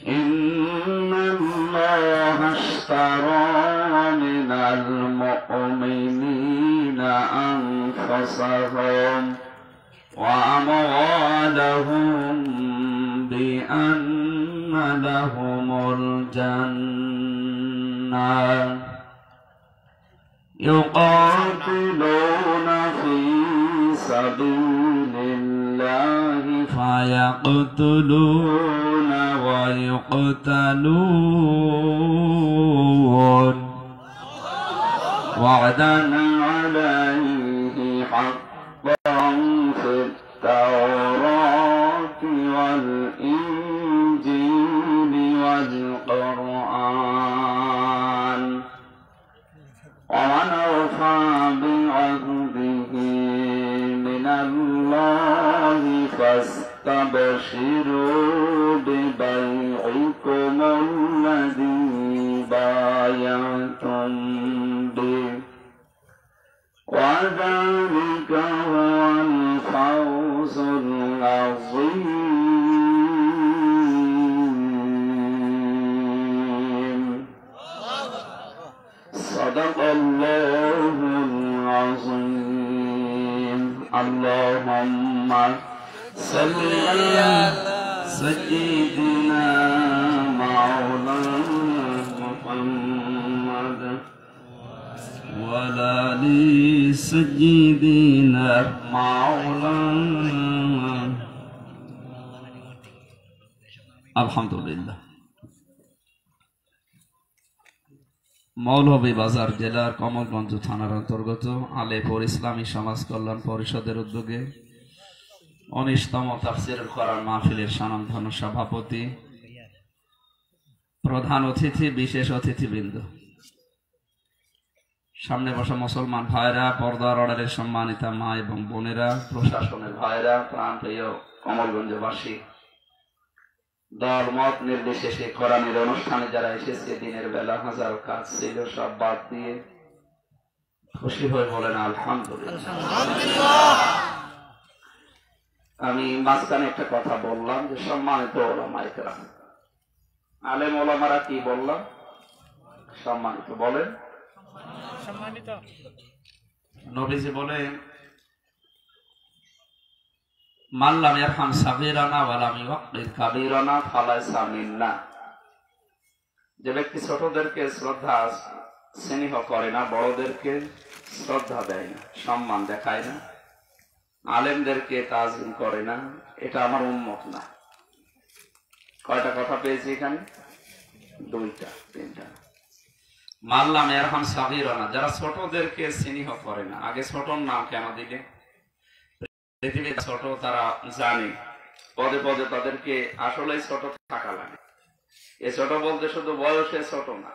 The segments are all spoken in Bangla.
إن الله اشترى من المؤمنين أنفسهم وأموالهم بأن لهم الجنة يقاتلون في سبيل الله فيقتلون ويقتلون وعدا عليه حقا في التوراة والإنجيل والقرآن ومن أوفى بعهده من الله فاستبشروا ببيعكم الذي بايعتم به وذلك هو الفوز العظيم. صدق الله العظيم. اللهم صل على سيدنا مولانا محمد وعلى آل سيدنا مولانا. আলহামদুলিল্লাহ। মৌলভীবাজার জেলার কমলগঞ্জ থানার অন্তর্গত আলেপুর ইসলামী সমাজ কল্যাণ পরিষদের উদ্যোগে 19তম তাফসীরুল কোরআন মাহফিলের স্বনামধন্য সভাপতি, প্রধান অতিথি, বিশেষ অতিথিবৃন্দ, সামনে বসা মুসলমান ভাইরা, পর্দার আড়ালের সম্মানিতা মা এবং বোনেরা, প্রশাসনের ভাইরা, প্রাণপ্রিয় কমলগঞ্জবাসী, দল মত নির্বিশেষে কোরআনের অনুষ্ঠানে যারা এসেছে, দিনের বেলা হাজার কাজ ছিল সব বাদ দিয়ে খুশি হয়ে বলেন আলহামদুলিল্লাহ। আমি মাঝখানে একটা কথা বললাম যে সম্মানিত ওলামায়ে কেরাম, আলেম ওলামারা কি বললাম? সম্মানিত বলেন, সম্মানিত। নবীজি বলেন মান লাম ইয়ারহাম সাগীরানা ওয়া লাম ইউক্কির কাবীরানা ফালাইসা মিন্না। যে ব্যক্তি ছোটদেরকে শ্রদ্ধা স্নেহ করে না, বড়দেরকে শ্রদ্ধা দেয় না, সম্মান দেখায় না, আলেমদেরকে তাজিম করে না, এটা আমার উম্মত না। কয়টা কথা পেয়েছি এখানে? দুইটা, তিনটা। মান লাম ইয়ারহাম সাগীরানা, যারা ছোটদেরকে স্নেহ করে না। আগে ছোটর নাম কেন দিলে? পৃথিবীর ছোট তারা জানে, পদে পদে তাদেরকে আসলে ছোট থাকা লাগে। এ ছোট বলতে শুধু বয়সে ছোট না,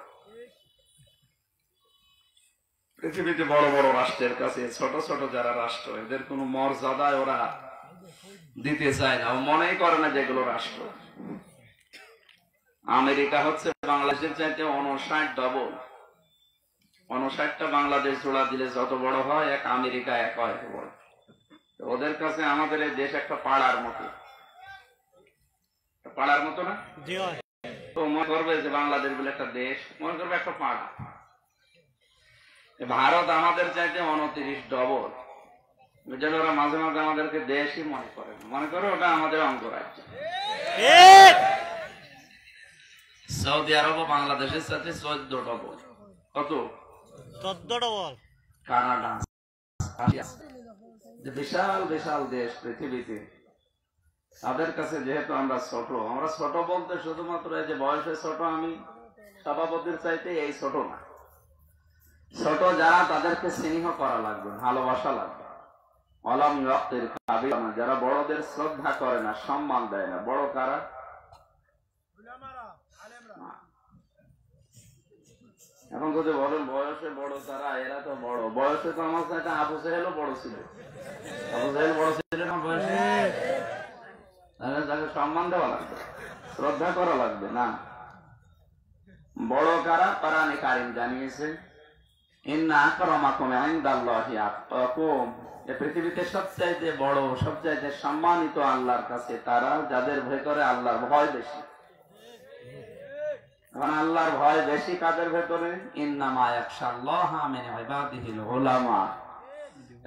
পৃথিবীতে বড় বড় রাষ্ট্রের কাছে ছোট ছোট যারা রাষ্ট্র, এদের কোন মর্যাদায় ওরা দিতে চায় না, ও মনেই করে না যেগুলো রাষ্ট্র। আমেরিকা হচ্ছে বাংলাদেশের চাইতে 59 ডবল। 59টা বাংলাদেশ জোড়া দিলে যত বড় হয়, এক আমেরিকা এক হয় বড়। ওদের কাছে আমাদের এই দেশ একটা পাড়ার মতো, পাড়ার মতো না? তো মনে করবে যে বাংলাদেশ বলে একটা দেশ, মনে করবে একটা পাড়া। ভারত আমাদের চাইতে 29 ডবল। ওরা মাঝে মাঝে আমাদেরকে দেশই মনে করে, মনে করে ওটা আমাদের অঙ্গরাজ্য। সৌদি আরব বাংলাদেশের সাথে 14 ডবল। কত? 14 ডবল। কানাডা, বিশাল বিশাল দেশ পৃথিবীতে, তাদের কাছে যেহেতু আমরা ছোট, আমরা ছোট বলতে শুধুমাত্র এই যে বয়সে ছোট, আমি সভাপতির চাইতে এই ছোট না। ছোট যারা, তাদেরকে স্নেহ করা লাগবে, ভালোবাসা লাগবে। অলাম ইউক্কির কাবীরানা, যারা বড়দের শ্রদ্ধা করে না, সম্মান দেয় না। বড় কারা? এখন যদি বলেন বয়সে বড় তারা, এরা তো বড়। বয়সে তো আমার সাথে আবু জাহেলও বড় ছিল। আবু জাহেল বড় ছিল না বয়সে? তাকে সম্মান দেওয়া লাগবে, শ্রদ্ধা করা লাগবে না। বড় কারা? কোরআনে কারীম জানিয়েছে ইন্না আকরামাকুম ইনদাল্লাহি আতকাকুম, এই পৃথিবীতে সবচাইতে বড় সবচাইতে সম্মানিত আল্লাহর কাছে তারা যাদের ভেতরে আল্লাহর ভয় বেশি। এখন আল্লাহর ভয় বেশি কাদের ভেতরে? ইন্নামা ইয়াখশাল্লাহা মিন ইবাদিহিল উলামা,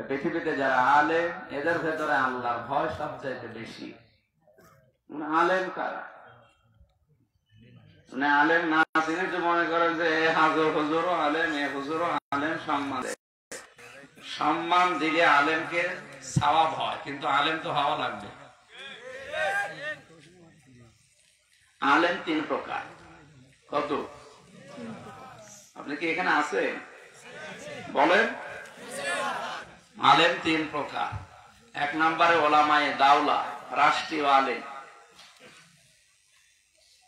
পৃথিবীতে যারা আলেম এদের ভেতরে আল্লাহর ভয় সবচাইতে বেশি। আলেম কারা? আলেম না চিনে তো মনে করেন যে হাজর হুজুরও আলেম, এ হুজুরও আলেম, সম্মান দেয়। সম্মান দিলে আলেমকে সওয়াব হয়, কিন্তু আলেম তো হওয়া লাগবে। আলেম তিন প্রকার। কত? আপনি কি এখানে আছে? বলেন। আলেম তিন প্রকার। এক নম্বরে ওলামায়ে দাওলা, রাষ্ট্রীয় আলেম।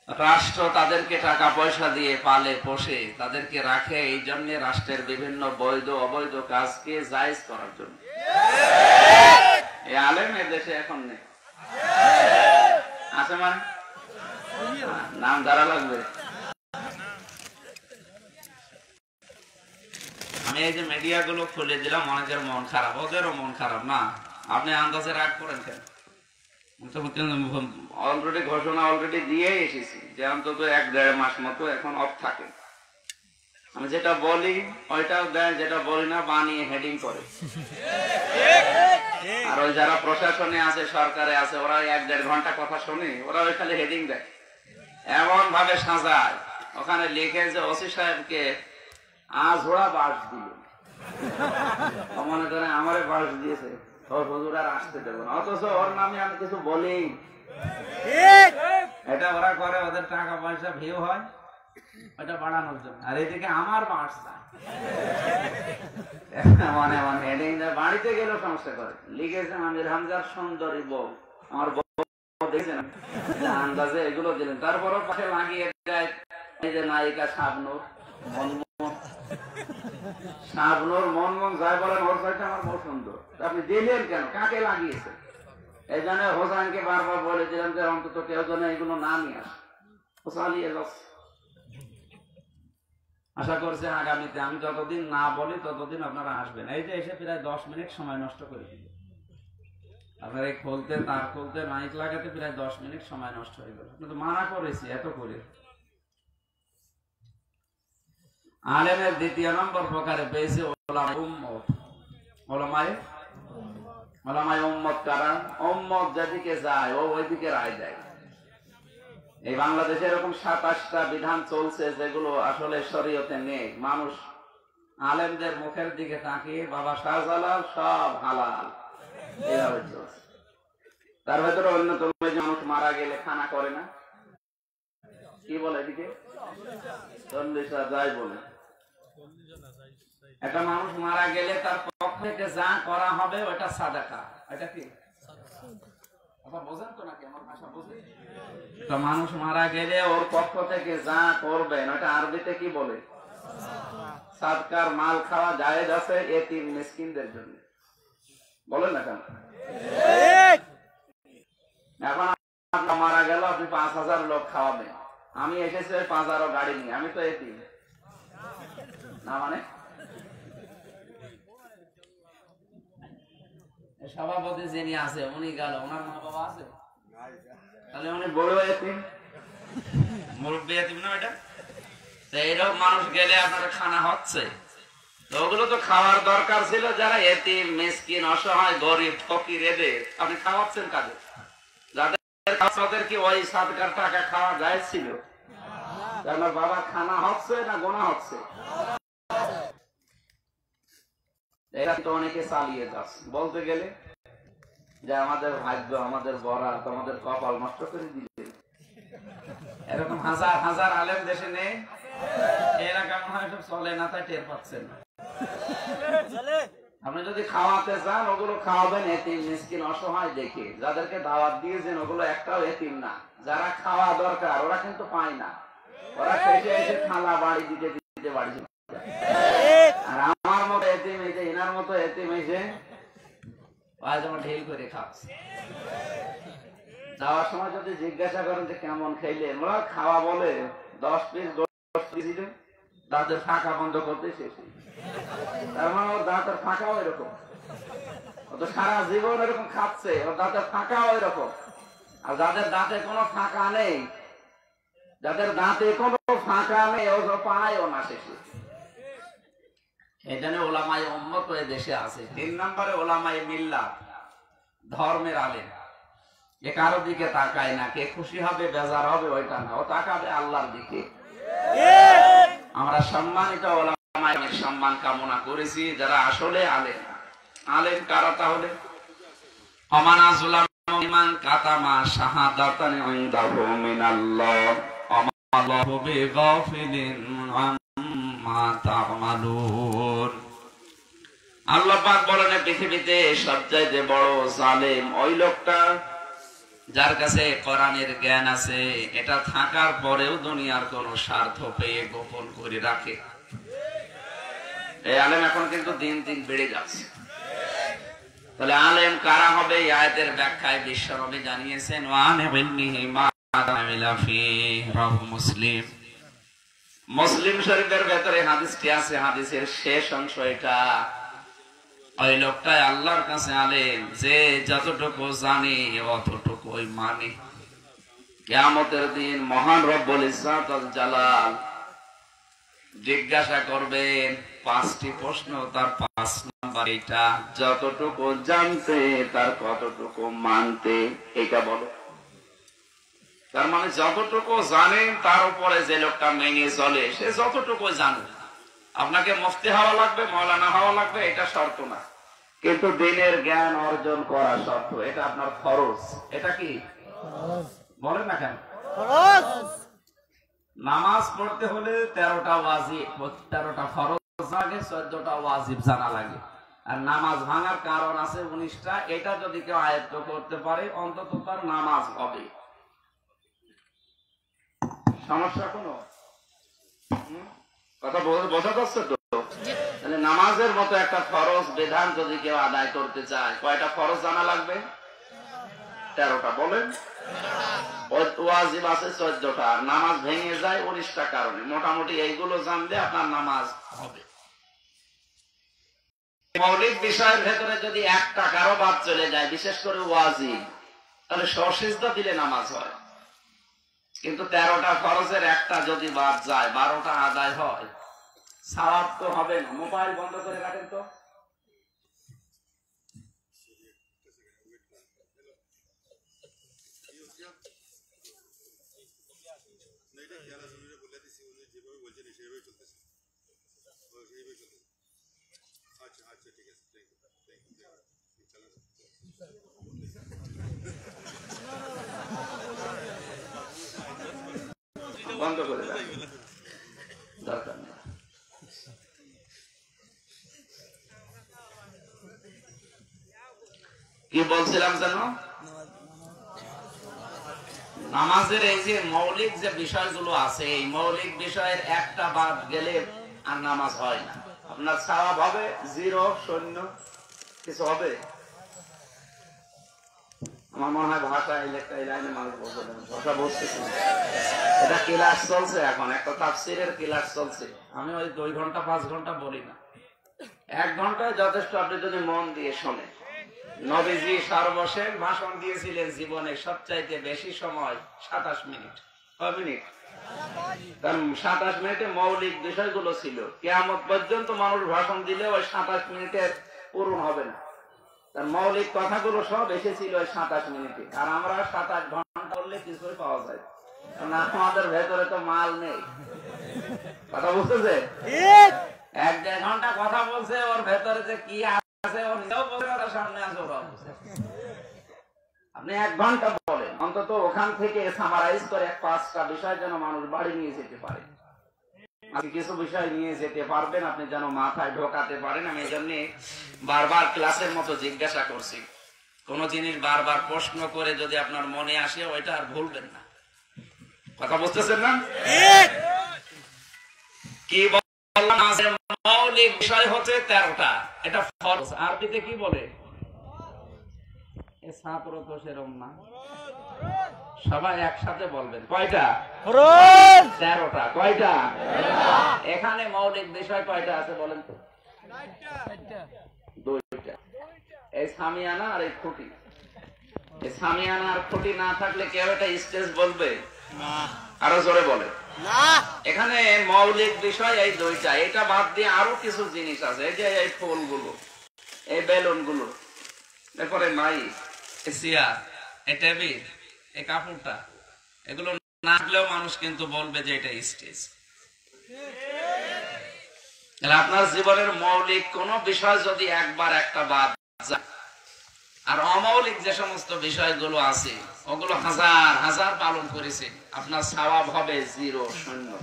রাষ্ট্র তাদেরকে টাকা পয়সা দিয়ে পালে পোষে, তাদেরকে রাখে এই জন্য রাষ্ট্রের বিভিন্ন বৈধ অবৈধ কাজকে জায়েজ করার জন্য। এই আলেম এ দেশে এখন নেই, আছে মানে নাম ধরা লাগবে। আমি এই যে মিডিয়া গুলো খুলে দিলাম, অনেকের মন খারাপ, ওদেরও মন খারাপ না। আপনি আন্দাজে রাগ করেন কেন? অলরেডি ঘোষণা অলরেডি দিয়ে এসেছি যে অন্তত 1-1.5 মাস মতো এখন অফ থাকে। আমি যেটা বলি ওইটাও দেয়, যেটা বলি না বানিয়ে হেডিং করে। আর ওই যারা প্রশাসনে আছে, সরকারে আছে, ওরা 1-1.5 ঘন্টা কথা শুনে ওরা ওই খালি হেডিং দেয়, এমন ভাবে সাজায়। ওখানে লিখে যে ওসি সাহেবকে আজোড়া বাস দিল, মনে করে আমারে বাস দিয়েছে, ওর হুজুর আর আসতে দেবো না, অথচ ওর নামে আমি কিছু বলি। এটা ওরা করে, ওদের টাকা পয়সা ভিউ হয় ওটা বাড়ানোর জন্য। আর এদিকে আমার বাস মানে হেডিং বাড়িতে গেলেও সমস্যা করে। লিখেছে আমির হামজার সুন্দরী বউ, আমার বউ দেখছেন আন্দাজে এগুলো দিলেন। তারপরও পাশে লাগিয়ে দেয় এই যে নায়িকা শাবনূর, শাবনূর মনমন যাই বলেন, ওর সাইডে আমার বউ সুন্দর। আপনি দিলেন কেন? কাকে লাগিয়েছে? এই জন্য হোসেনকে বারবার বলে দিলাম যে অন্তত কেউ যেন এগুলো না নিয়ে আসে। চালিয়ে যাচ্ছে। আশা করছি আগামীতে আমি যতদিন না বলি ততদিন আপনারা আসবেন। এই যে এসে প্রায় 10 মিনিট সময় নষ্ট করে দিল। আপনার এই খুলতে, তার খুলতে, মাইক লাগাতে প্রায় 10 মিনিট সময় নষ্ট হয়ে গেল। কিন্তু মানা করেছি এত করে। আলেমের দ্বিতীয় নম্বর প্রকারে পেয়েছে ওলামায়ে উম্মত। ওলামায়ে উম্মত কারা? উম্মত যেদিকে যায় ও ওইদিকে রায় দেয়। এই বাংলাদেশে এরকম 27টা বিধান চলছে যেগুলো আসলে শরীয়তে নেই। মানুষ আলেমদের মুখের দিকে তাকিয়ে বাবা শাহজালাল সব হালাল এইভাবে চলছে। তার ভেতরে অন্যতম মানুষ মারা গেলে খানা করে না, কি বলে এদিকে 40 যায় বলে। একটা মানুষ মারা গেলে তার পক্ষ থেকে যা করা হবে ওটা সাদাকা। এটা কি বোঝেন তো নাকি? আমার ভাষা বোঝেন? একটা মানুষ মারা গেলে ওর পক্ষ থেকে যা করবেন ওটা আরবিতে কি বলে? সাদকার মাল খাওয়া জায়েজ আছে এতিম মিসকিনদের জন্য। বলেন না কেন? এখন আপনার মারা গেল, আপনি 5000 লোক খাওয়াবেন, আমি এসেছি 5000 গাড়ি নিয়ে, আমি তো এতিম না? মানে সভাপতি যিনি আছে উনি গেল, ওনার মা বাবা আছে, তাহলে উনি বড় এতিম, মুরব্বী এতিম না এটা? এইরকম মানুষ গেলে আপনার খানা হচ্ছে, তো ওগুলো তো খাওয়ার দরকার ছিল। যারা এতিম মিসকিন অসহায় গরিব ফকির এদের আপনি খাওয়াচ্ছেন কাদের? যাদের কি ওই সাদকার টাকা খাওয়া যায় ছিল? আমার বাবা খানা হচ্ছে না গোনা হচ্ছে? এটা তো অনেকে চালিয়ে যাচ্ছে বলতে গেলে যে আমাদের ভাগ্য, আমাদের বরাত, আমাদের কপাল নষ্ট করে দিলে। এরকম হাজার হাজার আলেম দেশে নেই, এলাকা মনে হয় সব চলে না, তাই টের পাচ্ছেন না। আপনি যদি খাওয়াতে চান ওগুলো খাওয়াবেন এতিম মিসকিন অসহায় দেখে। যাদেরকে দাওয়াত দিয়েছেন ওগুলো একটাও এতিম না। যারা খাওয়া দরকার ওরা কিন্তু পায় না, ওরা শেষে এসে থালা বাড়ি দিতে দিতে বাড়ি চলে যায়। আর আমার মতো এতিম এসে, এনার মতো এতিম এসে যেমন ঢিল করে খাচ্ছে। যাওয়ার সময় যদি জিজ্ঞাসা করেন যে কেমন খাইলেন, ওরা খাওয়া বলে 10 পিস 10 পিস দাঁতের ফাঁকা বন্ধ করতে শেষ। তার মানে ওর দাঁতের ফাঁকাও এরকম, ও তো সারা জীবন এরকম খাচ্ছে, ওর দাঁতের ফাঁকাও এরকম। আর যাদের দাঁতে কোনো ফাঁকা নেই, যাদের দাঁতে কোনো ফাঁকা নেই, ও পায়ও না শেষে। এই জন্য ওলামায়ে উম্মত এ দেশে আছে। 3 নম্বরে ওলামায়ে মিল্লাত, ধর্মের আলেম। এ কারো দিকে তাকায় না, কে খুশি হবে বেজার হবে ওইটা না, ও তাকাবে আল্লাহর দিকে। আমরা সম্মানিত ওলামায়ের সম্মান কামনা করেছি, যারা আসলে আলেম। আলেম কারা তাহলে? আমানা যুলামান কাতামা শাহাদাতান ইনদাহু মিনাল্লাহ আমাল্লাহু বিগাফিলিন আম্মা তা'মালুন। আল্লাহ পাক বলেন পৃথিবীতে সবচাইতে বড় জালেম ওই লোকটা যার কাছে কোরআনের জ্ঞান আছে, এটা থাকার পরেও দুনিয়ার কোন স্বার্থ পেয়ে গোপন করে রাখে। এই আলেম এখন কিন্তু দিন দিন বেড়ে যাচ্ছে। তাহলে আলেম কারা হবে? এই আয়াতের ব্যাখ্যায় বিশ্বনবী জানিয়েছেন, মুসলিম মুসলিম শরীফের ভেতরে হাদিসটি আছে, হাদিসের শেষ অংশ এটা। ওই লোকটাই আল্লাহর কাছে আলেম, যে যতটুকু জানে অতটুকুই মানে। কিয়ামতের দিন মহান রব্বুল ইজ্জত ওয়াল জালাল জিজ্ঞাসা করবেন 5টি প্রশ্ন, তার 5 নাম্বার এটা, যতটুকু জানতে তার কতটুকু মানতে, এটা বলো। তার মানে যতটুকু জানেন তার উপরে যে লোকটা মেনে চলে, সে যতটুকু জানে। আপনাকে মুফতি হওয়া লাগবে, মাওলানা হওয়া লাগবে, এটা শর্ত না, কিন্তু দিনের জ্ঞান অর্জন করা শর্ত। এটা আপনার ফরজ। এটা কি বলেন না কেন? নামাজ পড়তে হলে 13টা ওয়াজিব, 13টা ফরজ লাগে, 14টা ওয়াজিব জানা লাগে। আর নামাজ ভাঙার কারণ আছে 19টা। এটা যদি কেউ আয়ত্ত করতে পারে, অন্তত তার নামাজ হবে। সমস্যা কোনো কথা বোঝা যাচ্ছে তো? তাহলে নামাজের মতো একটা ফরজ বিধান যদি কেউ আদায় করতে চায়, কয়টা ফরজ জানা লাগবে? 13টা। বলেন। ওয়াজিব আছে 14টা, আর নামাজ ভেঙে যায় 19টা কারণে। মোটামুটি এইগুলো জানলে আপনার নামাজ হবে। মৌলিক বিষয়ের ভেতরে যদি একটা কারো বাদ চলে যায়, বিশেষ করে ওয়াজিব, তাহলে সসিজদা দিলে নামাজ হয়। কিন্তু 13টা ফরজের একটা যদি বাদ যায়, 12টা আদায় হয়, সওয়াব তো হবে না। মোবাইল বন্ধ করে রাখেন তো। বন্ধ করে রাখেন, দরকার নেই। কি বলছিলাম জানো? নামাজের এই যে মৌলিক যে বিষয়গুলো আছে, এই মৌলিক বিষয়ের একটা বাদ গেলে আর নামাজ হয় না। আপনার সওয়াব হবে 0, শূন্য, কিছু হবে। আমার মনে হয় ভাষা এই লাইনে মানুষ বলতে ভাষা বলতেছে। এটা ক্লাস চলছে এখন, একটা তাফসীরের ক্লাস চলছে। আমি ওই 2 ঘন্টা 5 ঘন্টা বলি না, 1 ঘন্টায় যথেষ্ট। আপনি যদি মন দিয়ে শোনেন, নবীজি সর্বশেষ ভাষণ দিয়েছিলেন জীবনে সবচাইতে বেশি সময় 27 মিনিট। কয় মিনিট? কারণ 27 মিনিটে মৌলিক বিষয়গুলো ছিল। কিয়ামত পর্যন্ত মানুষ ভাষণ দিলে ওই 27 মিনিটের পূরণ হবে না। তার মৌলিক কথাগুলো সব এসেছিল ওই 27 মিনিটে। আর আমরা 27 ঘন্টা করলে কিছুই পাওয়া যায়, কারণ আমাদের ভেতরে তো মাল নেই। কথা বুঝতেছে? 1-1.5 ঘন্টা কথা বলছে, ওর ভেতরে যে কি আছে ও নিজেও বলতে পারে, সামনে আছে ওরা বলছে। আপনি 1 ঘন্টা বলেন, অন্তত ওখান থেকে সামারাইজ করে 5টা বিষয় যেন মানুষ বাড়ি নিয়ে যেতে পারে। কিছু বিষয় নিয়ে যেতে পারবেন আপনি, যেন মাথায় ঢোকাতে পারেন। আমি এই জন্য বারবার ক্লাসের মতো জিজ্ঞাসা করছি। কোন জিনিস বারবার প্রশ্ন করে যদি আপনার মনে আসে, ওইটা আর ভুলবেন না। কথা বুঝতেছেন না? কি বললাম? মৌলিক বিষয় হচ্ছে 13টা। এটা ফরজ। আরবিতে কি বলে? ছাত্র তো সেরকম না, সবাই একসাথে বলবেন। কয়টা? 13টা। কয়টা? এখানে মৌলিক বিষয় কয়টা আছে বলেন তো? 2টা। এই সামিয়ানা আর এই খুঁটি। এই সামিয়ানা আর খুঁটি না থাকলে কেউ একটা স্টেজ বলবে না? আরো জোরে বলে না। এখানে মৌলিক বিষয় এই 2টা। এটা বাদ দিয়ে আরো কিছু জিনিস আছে, এই যে এই ফুলগুলো, এই বেলুন গুলো, এরপরে মাইক, এই চেয়ার, এই টেবিল, এই কাপড়টা, এগুলো না থাকলেও মানুষ কিন্তু বলবে যে এটা স্টেজ। আপনার জীবনের মৌলিক কোন বিষয় যদি একবার একটা বাদ যায়, আর অমৌলিক যে সমস্ত বিষয়গুলো আছে ওগুলো হাজার হাজার পালন করেছে, আপনার সওয়াব হবে 0, 0।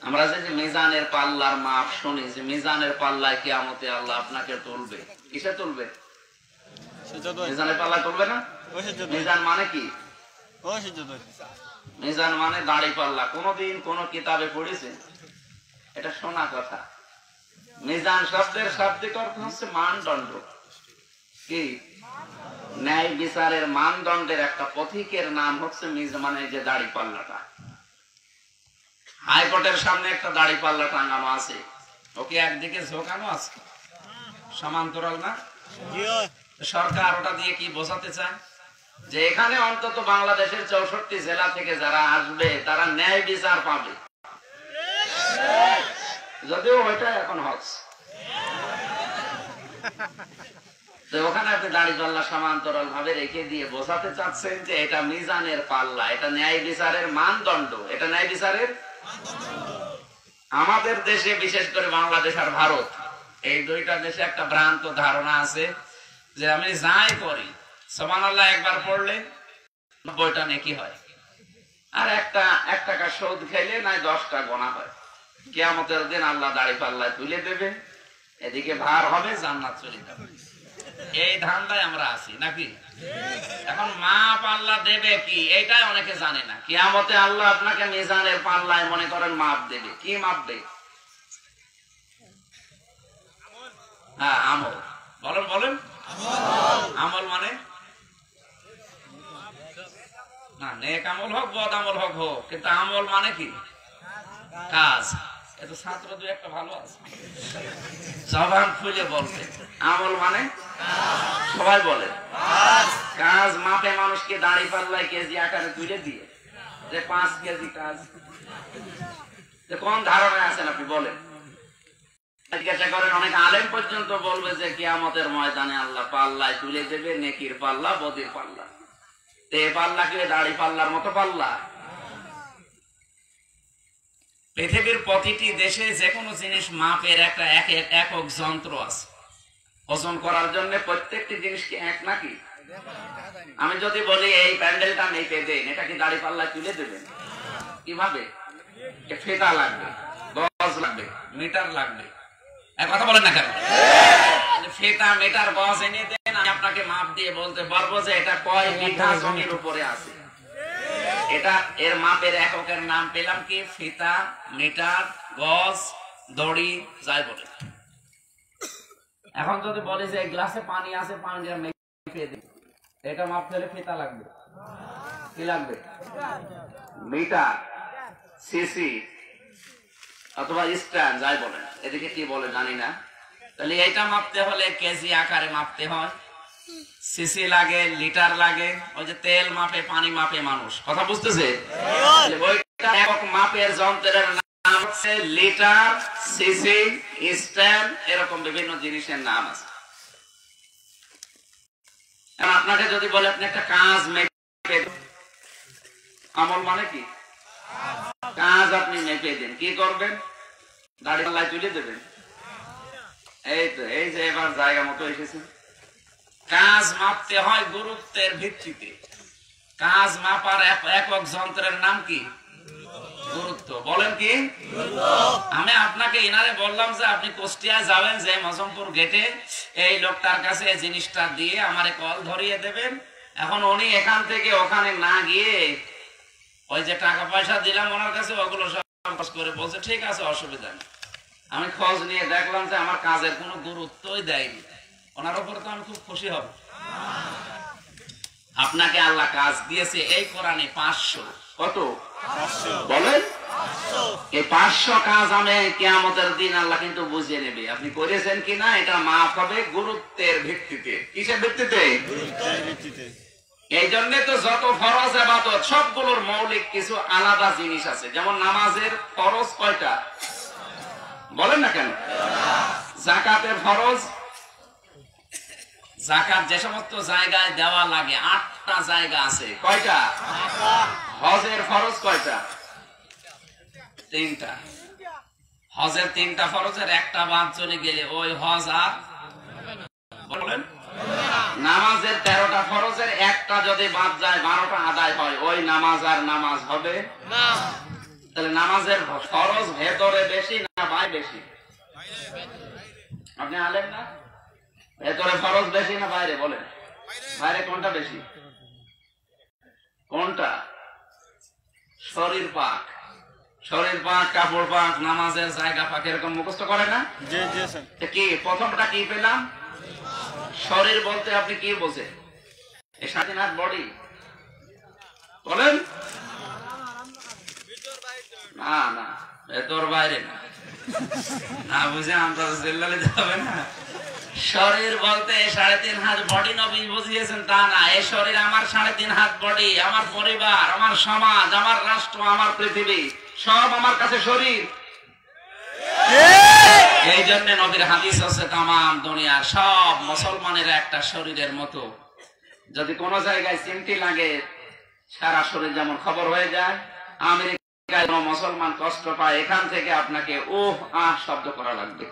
আমরা যে মিজানের পাল্লার মাপ শুনি, যে মিজানের পাল্লায় কিয়ামতে আল্লাহ আপনাকে তুলবে, কিসে তুলবে? মিজানের পাল্লায় তুলবে না? মিজান মানে কি? মিজান মানে দাড়ি পাল্লা। কোনদিন কোন কিতাবে পড়েছে? এটা শোনা কথা। মিজান শব্দের শাব্দিক অর্থ হচ্ছে মানদণ্ড। কি? ন্যায় বিচারের মানদণ্ডের একটা পথিকের নাম হচ্ছে মিজান, মানে যে দাড়ি পাল্লাটা। হাইকোর্টের সামনে একটা দাড়ি পাল্লা টাঙানো আছে, ওকে একদিকে ঝোঁকানো আছে, সমান্তরাল না? সরকার ওটা দিয়ে কি বোঝাতে চায়? যে এখানে অন্তত বাংলাদেশের 64 জেলা থেকে যারা আসবে তারা ন্যায় বিচার পাবে। যদিও ওইটা এখন হচ্ছে, তো ওখানে আপনি দাড়ি পাল্লা সমান্তরাল ভাবে রেখে দিয়ে বোঝাতে চাচ্ছেন যে এটা মিজানের পাল্লা, এটা ন্যায় বিচারের মানদণ্ড, এটা ন্যায় বিচারের। আমাদের দেশে, বিশেষ করে বাংলাদেশ আর ভারত, এই 2টা দেশে একটা ভ্রান্ত ধারণা আছে যে আমি যাই করি সুবহানাল্লাহ একবার পড়লে 90টা নেকি হয়, আর 1 টাকা সুদ খেলে নাই 10টা গোনা হয়। কিয়ামতের দিন আল্লাহ দাড়ি পাল্লায় তুলে দেবে, এদিকে ভার হবে, জান্নাত চলে যাবে। এই ধান্দায় আমরা আছি নাকি? এখন মা পাল্লা দেবে কি, এইটাই অনেকে জানে না। কিয়ামতে আল্লাহ আপনাকে মিজানের পাল্লায় মনে করেন মাপ দেবে। কি মাপবে? হ্যাঁ, আমল। বলেন বলেন, আমল মানে না নেক আমল হোক, বদ আমল হোক, কিন্তু আমল মানে কি? কাজ। এত ছাত্র 2-1টা ভালো আছে, জবান খুলে বলবে আমল মানে সবাই বলে কাজ। মাপে মানুষকে দাড়ি পাল্লায় কেজি আকারে তুলে দিয়ে যে 5 কেজি কাজ, কোন ধারণায় আছেন আপনি বলেন? জিজ্ঞাসা করেন, অনেক আলেম পর্যন্ত বলবে যে কিয়ামতের ময়দানে আল্লাহ পাল্লায় তুলে দেবে নেকির পাল্লা, বদির পাল্লা। তে পাল্লা কি দাড়ি পাল্লার মতো পাল্লা? পৃথিবীর প্রতিটি দেশে যে কোনো জিনিস মাপের একটা একক যন্ত্র আছে ওজন করার জন্য। প্রত্যেকটি জিনিস কি এক নাকি? আমি যদি বলি এই প্যান্ডেলটা মেপে দেন, এটা কি দাড়ি পাল্লায় তুলে দেবেন? কিভাবে? ফিতা লাগবে, গজ লাগবে, মিটার লাগবে। কথা বলেন না কেন? ফিতা, মিটার, গজ এনে দেন, আমি আপনাকে মাপ দিয়ে বলতে পারবো যে এটা কয় বিঘা জমির উপরে আছে। এটা এর মাপের এককের নাম পেলাম কি? ফিতা, মিটার, গজ, দড়ি, যাই বলে। এখন যদি বলে যে গ্লাসে পানি আছে, পানি দিয়ে মেপে দিন, এটা মাপ ফেলে ফিতা লাগবে, কি লাগবে? মিটার, সিসি অথবা স্ট্যান্ড, যাই বলেন। এদিকে কি বলে জানি না। তাহলে এটা মাপতে হলে কেজি আকারে মাপতে হয়, সিসি লাগে, লিটার লাগে। ওই যে তেল মাপে, পানি মাপে মানুষ, কথা বুঝতেছে? ওইটা একক মাপের যন্ত্রের নাম হচ্ছে লিটার, সিসি, স্ট্যান্ড, এরকম বিভিন্ন জিনিসের নাম আছে। আপনাকে যদি বলে আপনি একটা কাজ মেপে, আমল মানে কি? কাজ আপনি মেপে দেন, কি করবেন? দাড়ি পাল্লায় তুলে দেবেন। এই তো, এই যে এবার জায়গা মতো এসেছে। কাজ মাপতে হয় গুরুত্বের ভিত্তিতে। কাজ মাপার একক যন্ত্রের নাম কি? গুরুত্ব। বলেন কি? আমি আপনাকে ইনারে বললাম যে আপনি কুষ্টিয়া যাবেন, যে মজমপুর গেটে এই লোকটার কাছে এই জিনিসটা দিয়ে আমারে কল ধরিয়ে দেবেন। এখন উনি এখান থেকে ওখানে না গিয়ে ওই যে টাকা পয়সা দিলাম ওনার কাছে, ওগুলো সব করে বলছে ঠিক আছে, অসুবিধা নেই। আমি খোঁজ নিয়ে দেখলাম যে আমার কাজের কোনো গুরুত্বই দেয়নি। ওনার উপর তো আমি খুব খুশি হব। আপনাকে আল্লাহ কাজ দিয়েছে এই কোরআনে 500। কত? 500 বলেন। এই 500 কাজ আমি কিয়ামতের দিন আল্লাহ কিন্তু বুঝিয়ে নেবে আপনি করেছেন কিনা। এটা মাফ হবে গুরুত্বের ভিত্তিতে। কিসের ভিত্তিতে? গুরুত্বের ভিত্তিতে। এই জন্য তো যত ফরজ ইবাদত সবগুলোর মৌলিক কিছু আলাদা জিনিস আছে। যেমন নামাজের ফরজ কয়টা বলেন না কেন? যাকাতের ফরজ, যাকাত যে সমস্ত জায়গায় দেওয়া লাগে 8টা জায়গা আছে। কয়টা? হজের ফরজ কয়টা? 3টা। হজের 3টা ফরজের একটা বাদ চলে গেলে ওই হজ আর বলেন। নামাজের 13টা ফরজের একটা যদি বাদ যায় 12টা আদায় হয়, ওই নামাজ আর নামাজ হবে না। তাহলে নামাজের ফরজ ভেতরে বেশি না বাইরে বেশি? আপনি আলেম না? ভেতরে ফরজ বেশি না বাইরে বলেন? বাইরে কোনটা বেশি? কোনটা? শরীর পাক। শরীর পাক, কাপড় পাক, নামাজের জায়গা পাক, এরকম মুখস্থ করে না? কি প্রথমটা কি পেলাম? শরীর বলতে আপনি কি বোঝেন? এই স্বাধীন হাত বডি বলেন না? না ভেতর বাইরে না, না বুঝে আমরা জেলালে যাবে না। শরীর বলতে 3.5 হাত বডি নবী বুঝিয়েছেন তা না। এই শরীর আমার 3.5 হাত বডি। আমার পরিবার, আমার সমাজ, আমার রাষ্ট্র, আমার পৃথিবী সব আমার কাছে শরীর। এই জন্য নবীর হাদিস আছে তাম দুনিয়ার সব মুসলমানের একটা শরীরের মতো। যদি কোন জায়গায় চিমটি লাগে সারা শরীর যেমন খবর হয়ে যায়। আমেরিকায় কোন মুসলমান কষ্ট পায়, এখান থেকে আপনাকে ওহ আহ শব্দ করা লাগবে।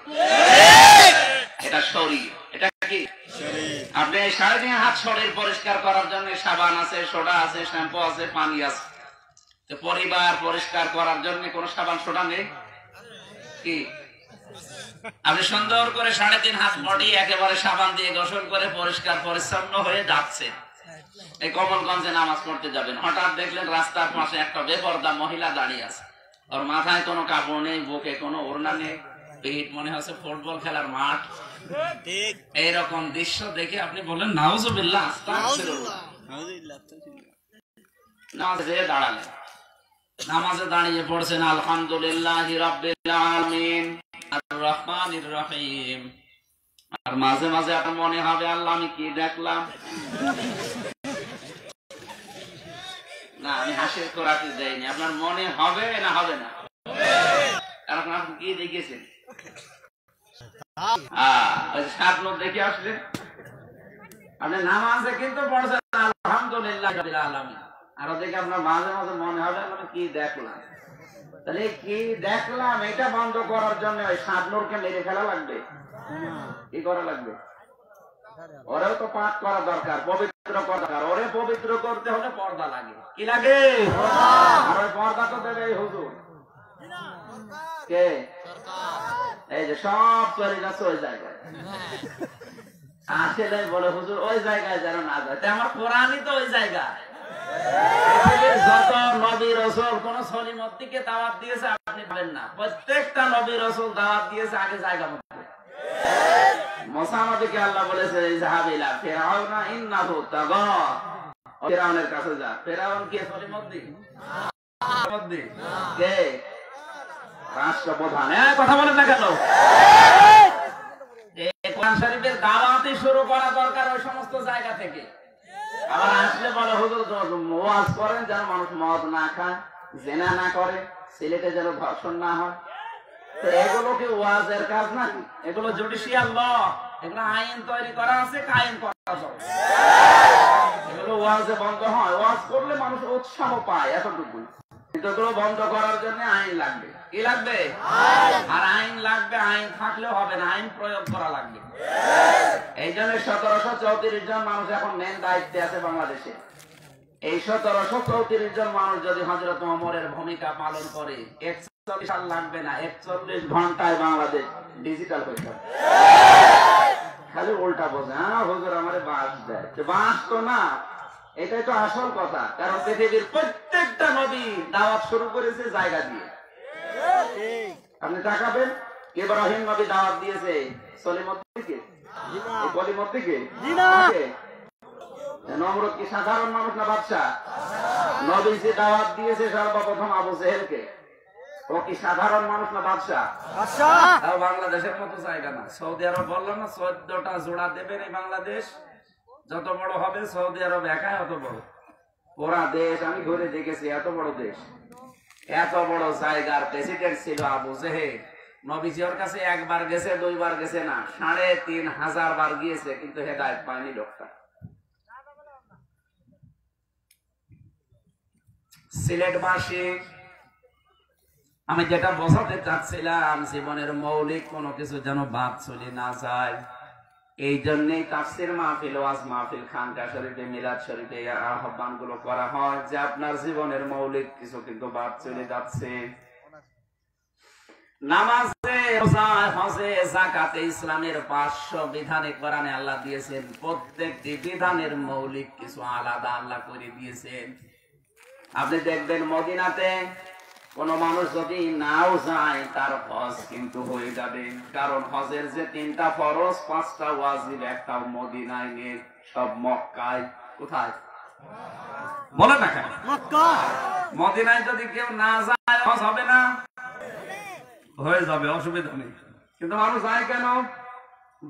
এটা শরীর। এটা কি? আপনি 3.5 হাত শরীর পরিষ্কার করার জন্য সাবান আছে, সোডা আছে, শ্যাম্পু আছে, পানি আছে। তো পরিবার পরিষ্কার করার জন্য কোন সাবান সোডা নেই কি? আপনি সুন্দর করে 3.5 হাত বডি একেবারে সাবান দিয়ে গোসল করে পরিষ্কার পরিচ্ছন্ন হয়ে যাচ্ছে। এই কমলগঞ্জে নামাজ পড়তে যাবেন, হঠাৎ দেখলেন রাস্তার পাশে একটা বেপরদা মহিলা দাঁড়িয়ে আছে। ওর মাথায় কোনো কাপড় নেই, বুকে কোনো ওড়না নেই, পেট মনে হচ্ছে ফুটবল খেলার মাঠ। এইরকম দৃশ্য দেখে আপনি বলেন নাউজুবিল্লাহ, আস্তাগফিরুল্লাহ। নামাজে দাঁড়ালেন, নামাজে দাঁড়িয়ে পড়ছেন আলহামদুলিল্লাহি রাব্বিল আলামিন আর রহমানির রহিম। আর মাঝে মাঝে আপনার মনে হবে আল্লাহ আমি কি দেখলাম। না আমি হাসির খোরাকি দেয়নি, আপনার মনে হবে না হবে না? কারণ আপনি কি দেখেছেন? স্বপ্ন দেখে আসলেন আপনি নামাজে কিন্তু পড়ছেন আলহামদুলিল্লাহ রাব্বিল আলামিন। আর ওদিকে আপনার মাঝে মাঝে মনে হবে আমি কি দেখলাম। তাহলে কি দেখলাম এটা বন্ধ করার জন্য ওই স্বপ্নকে মেরে ফেলা লাগবে। কি করা লাগবে? ওরেও তো পাঠ করা দরকার, পবিত্র করা দরকার। ওরে পবিত্র করতে হলে পর্দা লাগে। কি লাগে? আর ওই পর্দা তো দেবে এই হুজুর। কে? এই যে সব চলে যাচ্ছে ওই জায়গায়। আসলে বলে হুজুর ওই জায়গায় যেন না যায়। তাই আমার কোরআনই তো ওই জায়গা। যত নবী রাসূল কোন সলিমতকে দাওয়াত দিয়েছে আপনি পাবেন না। প্রত্যেকটা নবী রাসূল দাওয়াত দিয়েছে আগে জায়গা মতো। মুসা নবীকে আল্লাহ বলেছে ইযহাবিলা ফিরআউনা ইন্নাহু তাগা। ফিরআউনের কাছে যা। ফিরআউন কি সলিমত? কে? রাষ্ট্রপ্রধান। কথা বলেন না কেন? এই কোরআন শরীফের দাওয়াতই শুরু করা দরকার ওই সমস্ত জায়গা থেকে। আবার আসলে বলে হুজুর ওয়াজ করেন যেন মানুষ মদ না খায়, জেনা না করে, সিলেটে যেন ধর্ষণ না হয়। তো এগুলো কি ওয়াজের কাজ না? এগুলো জুডিশিয়াল ল, এগুলো আইন তৈরি করা আছে, কায়েম করা যাবে। এগুলো ওয়াজে বন্ধ হয়, ওয়াজ করলে মানুষ উৎসাহ পায়, এতটুকুই। কিন্তু এগুলো বন্ধ করার জন্য আইন লাগবে। কি লাগবে? আর আইন লাগবে, আইন থাকলেও হবে না, আইন প্রয়োগ করা লাগবে। এই জন্য 1734 জন মানুষ এখন মেন দায়িত্বে আছে বাংলাদেশে। এই 1734 জন মানুষ যদি হযরত ওমরের ভূমিকা পালন করে 41 সাল লাগবে না, 41 ঘন্টায় বাংলাদেশ ডিজিটাল হয়ে যাবে। খালি উল্টা বোঝে, হ্যাঁ হুজুর আমারে বাস দেয়। বাস তো না, এটাই তো আসল কথা। কারণ পৃথিবীর প্রত্যেকটা নবী দাওয়াত শুরু করেছে জায়গা দিয়ে। আপনি তাকাবেন ইব্রাহিম নবী দাওয়াত দিয়েছে সলিমুদ্দিনকে, কলিমুদ্দিনকে, নমরুদ কি সাধারণ মানুষ না বাদশাহ? নবীজি দাওয়াত দিয়েছে সর্বপ্রথম আবু জেহেলকে, ও কি সাধারণ মানুষ না বাদশাহ? তাও বাংলাদেশের মতো জায়গা না। সৌদি আরব বললাম না 14টা জোড়া দেবেন এই বাংলাদেশ, যত বড় হবে সৌদি আরব একাই অত বড়। ওরা দেশ আমি ঘুরে দেখেছি, এত বড় দেশ, এত বড় জায়গার প্রেসিডেন্ট ছিল আবু জেহেল। নবীজি ওর কাছে একবার গেছে, দুইবার গেছে না, 3500 বার গিয়েছে, কিন্তু হেদায়েত পায়নি লোকটা। সিলেটবাসী, আমি যেটা বোঝাতে চাচ্ছিলাম, জীবনের মৌলিক কোনো কিছু যেন বাদ চলে না যায়। এই জন্যই তাফসীর মাহফিল, ওয়াজ মাহফিল, খানকা শরীফে, মিলাদ শরীফে আহ্বান গুলো করা হয় যে আপনার জীবনের মৌলিক কিছু কিন্তু বাদ চলে যাচ্ছে। নামাজে, রোজায়, হজে, যাকাতে, ইসলামের 500 বিধানে কোরআনে আল্লাহ দিয়েছেন। প্রত্যেকটি বিধানের মৌলিক কিছু আলাদা আল্লাহ করে দিয়েছেন। আপনি দেখবেন মদিনাতে কোন মানুষ যদি নাও যায় তার হজ কিন্তু হয়ে যাবে, কারণ হজের যে 3টা ফরজ, 5টা ওয়াজিব, একটাও মদিনায় নেই, সব মক্কায়। কোথায় বলে না কেন? মদিনায় যদি কেউ না যায় হজ হবে না? হয়ে যাবে, অসুবিধা নেই। কিন্তু মানুষ যায় কেন?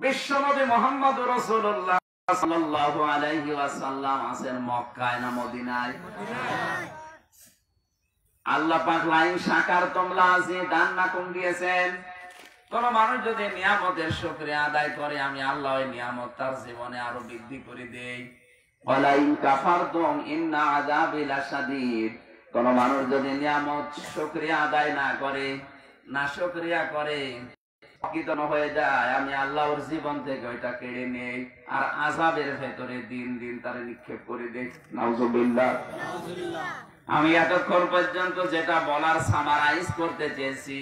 বিশ্বনবী মুহাম্মদুর রাসূলুল্লাহ সাল্লাল্লাহু আলাইহি ওয়াসাল্লাম আছেন মক্কায় না মদিনায়? আল্লাহ পাক লাইন শাকারতুম লাযিদান্নাকুম দিয়েছেন। কোন মানুষ যদি নিয়ামতের শুকরিয়া আদায় করে, আমি আল্লাহ ওই নিয়ামত তার জীবনে আরো বৃদ্ধি করে দেই। ওয়ালা ইন কাফারতুম ইন্না আযাবি লাশাদীদ। কোন মানুষ যদি নিয়ামত শুকরিয়া আদায় না করে, না শুকরিয়া করে, অকৃতজ্ঞ হয়ে যায়, আমি আল্লাহ ওর জীবন থেকে ওইটা কেড়ে নেই আর আযাবের ভেতরে দিন দিন তারে নিক্ষেপ করে দেই। নাউযুবিল্লাহ। আমি এতক্ষণ পর্যন্ত যেটা বলার সামারাইজ করতে চেয়েছি,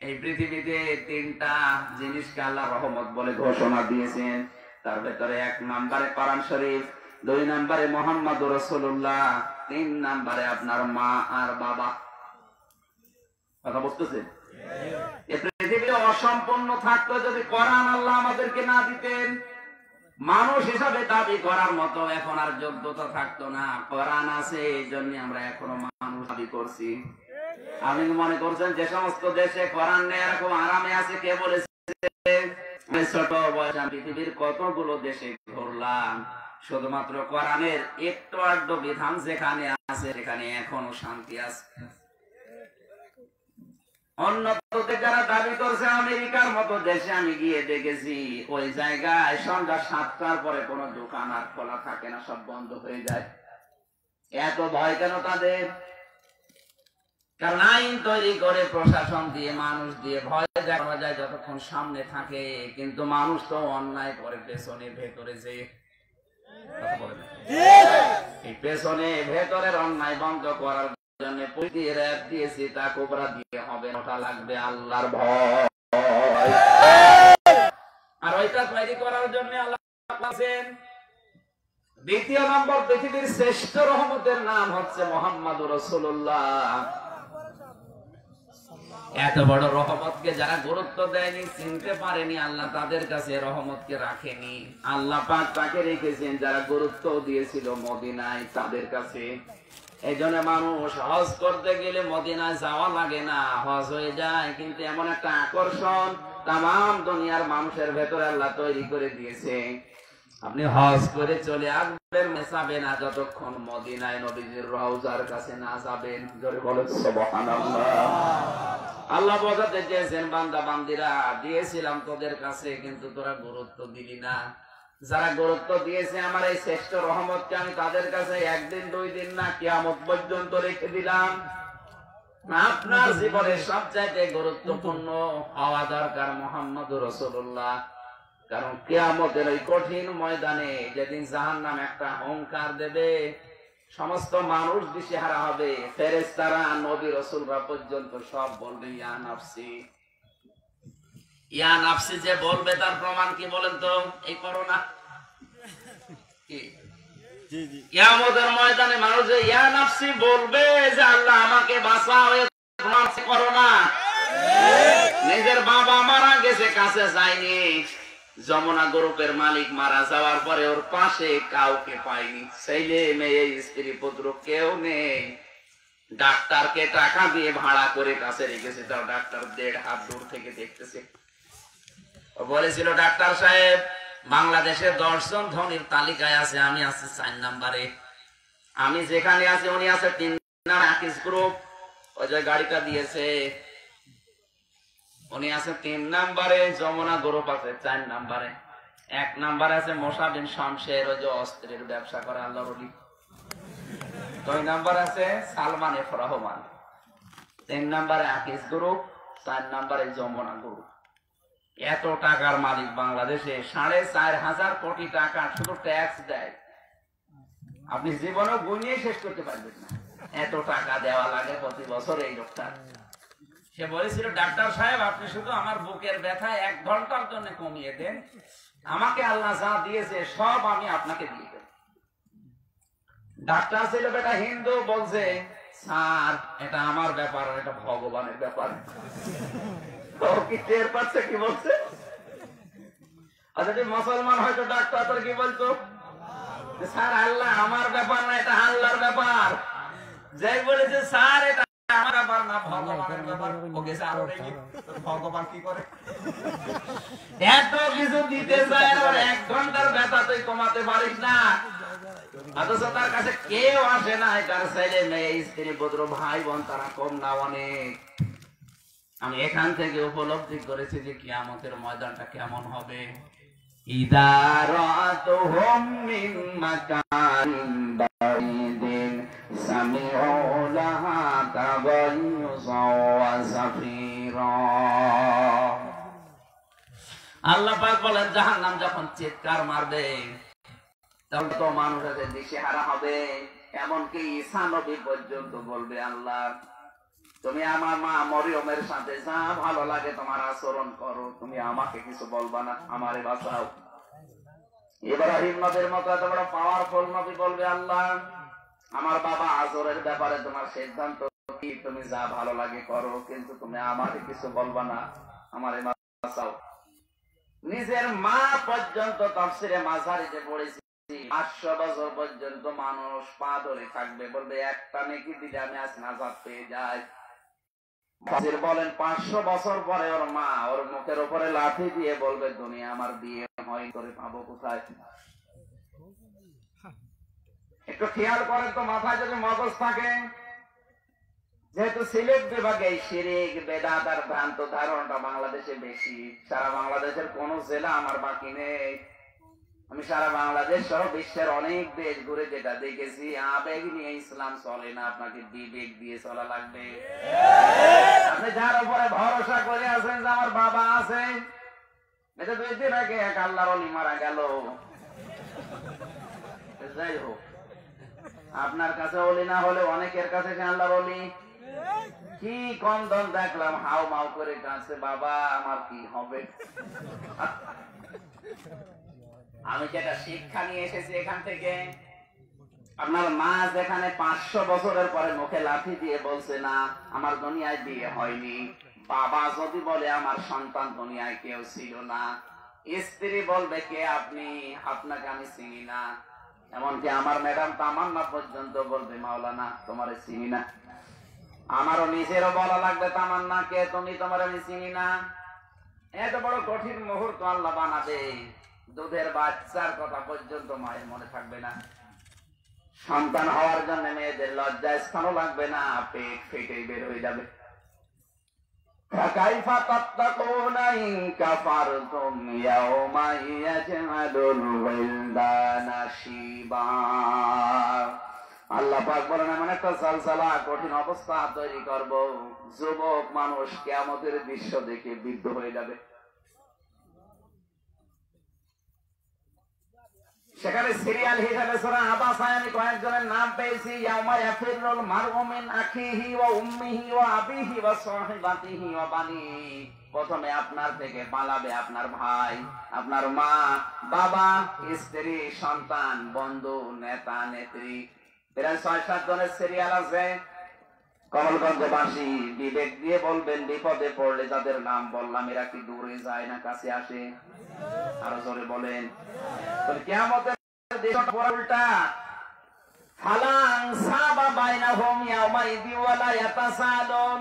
এই পৃথিবীতে 3টা জিনিসকে আল্লাহ রহমত বলে ঘোষণা দিয়েছেন। তার ভেতরে 1 নম্বরে কোরআন শরীফ, 2 নম্বরে মুহাম্মদুর রাসূলুল্লাহ, 3 নম্বরে আপনার মা আর বাবা। কথা বুঝতেছেন? এই পৃথিবী অসম্পূর্ণ থাকতো যদি কোরআন আল্লাহ আমাদেরকে না দিতেন। মানুষ হিসাবে দাবি করার মতো এখন আর যোগ্যতা থাকতো না। কোরআন আছে, এই জন্য আমরা এখনো মানুষ দাবি করছি। আপনি মনে করছেন যে সমস্ত দেশে কোরআন নেই এরকম আরামে আছে? কে বলেছে? ছোট বয়সে পৃথিবীর কতগুলো দেশে ঘুরলাম, শুধুমাত্র কোরআনের একটু আধটু বিধান যেখানে আছে সেখানে এখনো শান্তি আছে। অন্য যারা দাবি করছে আমেরিকার মতো দেশে আমি গিয়ে দেখেছি, ওই জায়গায় সন্ধ্যা 7টার পরে কোন দোকান আর খোলা থাকে না, সব বন্ধ হয়ে যায়। এত ভয় কেন তাদের? কারণ আইন তৈরি করে প্রশাসন দিয়ে, মানুষ দিয়ে ভয় দেখানো যায় যতক্ষণ সামনে থাকে, কিন্তু মানুষ তো অন্যায় করে পেছনে ভেতরে যে এই পেছনে ভেতরের অন্যায় বন্ধ করার জন্য দিয়েছি, তা কোবরা দিয়ে হবে, ওটা লাগবে আল্লাহর ভয়। আর ওইটা তৈরি করার জন্য আল্লাহ আছেন। 2 নম্বর, পৃথিবীর শ্রেষ্ঠ রহমতের নাম হচ্ছে মুহাম্মদুর রাসূলুল্লাহ। এত বড় রহমতকে যারা গুরুত্ব দেয়নি, চিনতে পারেনি, আল্লাহ তাদের কাছে রহমতকে রাখেনি। আল্লাহ পাক তাকে রেখেছেন যারা গুরুত্ব দিয়েছিল মদিনায়, তাদের কাছে। এই জন্য মানুষ হজ করতে গেলে মদিনায় যাওয়া লাগে না, হজ হয়ে যায়। কিন্তু এমন একটা আকর্ষণ তাম দুনিয়ার মানুষের ভেতরে আল্লাহ তৈরি করে দিয়েছে, আপনি হজ করে চলে আসবেন, মেসাবে না যতক্ষণ মদিনায় নবীজির রওজার কাছে না যাবেন। জোরে বলেন সুবহানাল্লাহ। আল্লাহ বোঝাতে চেয়েছেন, বান্দা বান্দিরা দিয়েছিলাম তোদের কাছে, কিন্তু তোরা গুরুত্ব দিলি না। যারা গুরুত্ব দিয়েছে আমার এই শ্রেষ্ঠ রহমতকে, আমি তাদের কাছে 1 দিন 2 দিন না, কিয়ামত পর্যন্ত রেখে দিলাম। আপনার জীবনের সবচাইতে গুরুত্বপূর্ণ হওয়া দরকার মুহাম্মদুর রাসূলুল্লাহ। কারণ কিয়ামতের ওই কঠিন ময়দানে যেদিন জাহান্নাম একটা হুংকার দেবে, সমস্ত মানুষ দিশেহারা হবে, ফেরেশতারা, নবী রাসূলরা পর্যন্ত সব বলবে ইয়া নাফসি, ইয়া নাফসি। যে বলবে তার প্রমাণ কি বলেন তো? এই করোনা কিয়ামতের ময়দানে মানুষ যে ইয়া নাফসি বলবে, যে আল্লাহ আমাকে বাঁচাও, করোনা নিজের বাবা মারা গেছে, কাছে যায়নি। যমুনা গ্রুপের মালিক মারা যাওয়ার পরে ওর পাশে কাউকে পায়নি, ছেলে মেয়ে স্ত্রী পুত্র কেউ নেই। ডাক্তারকে টাকা দিয়ে ভাড়া করে কাছে রেখেছে, তাও ডাক্তার 1.5 হাত দূর থেকে দেখতেছে। বলেছিল, ডাক্তার সাহেব বাংলাদেশের 10 জন ধনীর তালিকায় আছে, আমি আছি 4 নম্বরে। আমি যেখানে আছি উনি আছে 3 নম্বরে। গ্রুপ ওই যে গাড়িটা দিয়েছে, উনি আছে 3 নম্বরে। যমুনা গ্রুপ আছে 4 নম্বরে। 1 নম্বরে আছে মোসা বিন শামসের, ওই যে অস্ত্রের ব্যবসা করে আল্লাহর ওলি। 2 নম্বরে আছে সালমান এফ রহমান। 3 নম্বরে আকিস গ্রুপ, 4 নম্বরে যমুনা গ্রুপ। এত টাকার মালিক বাংলাদেশে, 4.5 কোটি টাকা শুধু ট্যাক্স দেয়। আপনি জীবনে গুনিয়ে শেষ করতে পারবেন না, এত টাকা দেওয়া লাগে প্রতি বছর এই লোকটার। সে বলেছিল, ডাক্তার সাহেব আপনি শুধু আমার বুকের ব্যথা 1 ঘন্টার জন্য কমিয়ে দেন, আমাকে আল্লাহ যা দিয়েছে সব আমি আপনাকে দিয়ে দেব। ডাক্তার ছিল বেটা হিন্দু, বলছে স্যার এটা আমার ব্যাপার, এটা ভগবানের ব্যাপার। কি টের পাচ্ছে কি বলছে? আর যদি মুসলমান হয়তো ডাক্তার তোর কি বলতো, স্যার আল্লাহ আমার ব্যাপার না, এটা আল্লাহর ব্যাপার। যাই বলেছে স্যার এটা আমার ব্যাপার না, ভগবানের ব্যাপার। ওকে স্যার ভগবান কি করে? এত কিছু দিতে চায় আর 1 ঘন্টার ব্যথা তুই কমাতে পারিস না, অথচ তার কাছে কেউ আসে না। তার ছেলে মেয়ে স্ত্রী পুত্র ভাই বোন তারা কম না অনেক। আমি এখান থেকে উপলব্ধি করেছি যে কিয়ামতের ময়দানটা কেমন হবে। ইদারাতুহুম মিন মাকানিন বাঈদিন সামিউ লাহা তাগায়্যুযা ওয়া যাফীরা। আল্লাহ পাক বলেন, জাহান্নাম যখন চিৎকার মারবে তখন তো মানুষের দিশেহারা হবে। এমনকি ঈসা নবী পর্যন্ত বলবে, আল্লাহ তুমি আমার মা মরিয়মের সাথে যা ভালো লাগে তোমার আচরণ করো, তুমি আমাকে কিছু বলবা না, আমারে বাঁচাও। ইব্রাহিম নবীর মতো এত বড় পাওয়ারফুল নবী বলবে, আল্লাহ আমার বাবা আজরের ব্যাপারে তোমার সিদ্ধান্ত কি, তুমি যা ভালো লাগে করো, কিন্তু তুমি আমাকে কিছু বলবা না, আমারে বাঁচাও। নিজের মা পর্যন্ত তাফসিরে মাঝারিতে পড়েছি 500 বছর পর্যন্ত মানুষ পা ধরে থাকবে, বলবে একটা নেকি দিলে আমি আজ নাজাত পেয়ে যাই। বলেন 500 বছর পরে ওর মা ওর মুখের উপরে লাঠি দিয়ে বলবে, দুনিয়া আমার বিয়ে হয় করে পাবো কোথায়? একটু খেয়াল করেন তো, মাথায় যদি মগজ থাকে। যেহেতু সিলেট বিভাগে শিরক বেদাত আর ভ্রান্ত ধারণাটা বাংলাদেশে বেশি, সারা বাংলাদেশের কোন জেলা আমার বাকি নেই। আমি সারা বাংলাদেশ সহ বিশ্বের অনেক দেশ ঘুরে যেটা দেখেছি, আবেগ নিয়ে ইসলাম চলে না, আপনাকে বিবেক দিয়ে চলা লাগবে। আপনি যার উপরে ভরসা করে আছেন যে আমার বাবা আছে, এটা 2 দিন আগে এক আল্লাহর ওলি মারা গেল। যাই হোক, আপনার কাছে ওলি না হলে অনেকের কাছে আল্লাহর ওলি। কি কন্দন দেখলাম, হাউ মাউ করে কাছে, বাবা আমার কি হবে? আমি যেটা শিক্ষা নিয়ে এসেছি এখান থেকে, আপনার মা যেখানে 500 বছরের পরে মুখে লাঠি দিয়ে বলছে না আমার দুনিয়ায় বিয়ে হয়নি, বাবা যদি বলে আমার সন্তান দুনিয়ায় কেউ ছিল না, স্ত্রী বলবে কে আপনি, আপনাকে আমি চিনি না, এমনকি আমার ম্যাডাম তামান্না পর্যন্ত বলবে মাওলানা তোমারে চিনি না। আমারও নিজেরও বলা লাগবে তামান্না কে তুমি, তোমার আমি চিনি না। এত বড় কঠিন মুহূর্ত আল্লাহ বানাবে, দুধের বাচ্চার কথা পর্যন্ত মায়ের মনে থাকবে না। সন্তান হওয়ার জন্য মেয়েদের লজ্জা স্থানও লাগবে না, পেট ফেটে বের হয়ে যাবে। কাইফা তাত্তাকুনা ইন কাফারতুম ইয়াওমা ইয়াজআলুল ওয়ালদানা শিবা। আল্লাহ পাক বলেন, এমন একটা সালসালা কঠিন অবস্থা তৈরি করব, যুবক মানুষ কিয়ামতের দৃশ্য দেখে বিদ্ধ হয়ে যাবে। সেখানে সিরিয়াল হিসাবে সূরা আবাসায় আমি কয়েকজনের নাম পেয়েছি। ইয়াউমা ইয়াফিরুল মারউ মিন আখিহি ওয়া উম্মিহি ওয়া আবিহি ওয়া সাহিবাতিহি ওয়া বানিহি। প্রথমে আপনার থেকে পালাবে আপনার ভাই, আপনার মা, বাবা, স্ত্রী, সন্তান, বন্ধু, নেতা, নেত্রী। এরা 6-7 জনের সিরিয়াল আছে। কমলগঞ্জবাসী বিবেক দিয়ে বলবেন, বিপদে পড়লে যাদের নাম বললাম এরা কি দূরে যায় না কাছে আসে? আরো জোরে বলেন। কিয়ামতের দিনটা পুরো উল্টা। ফালাং সাবা বাইনাহুম ইয়াউমাইদি ওয়ালা ইয়াতাসালুন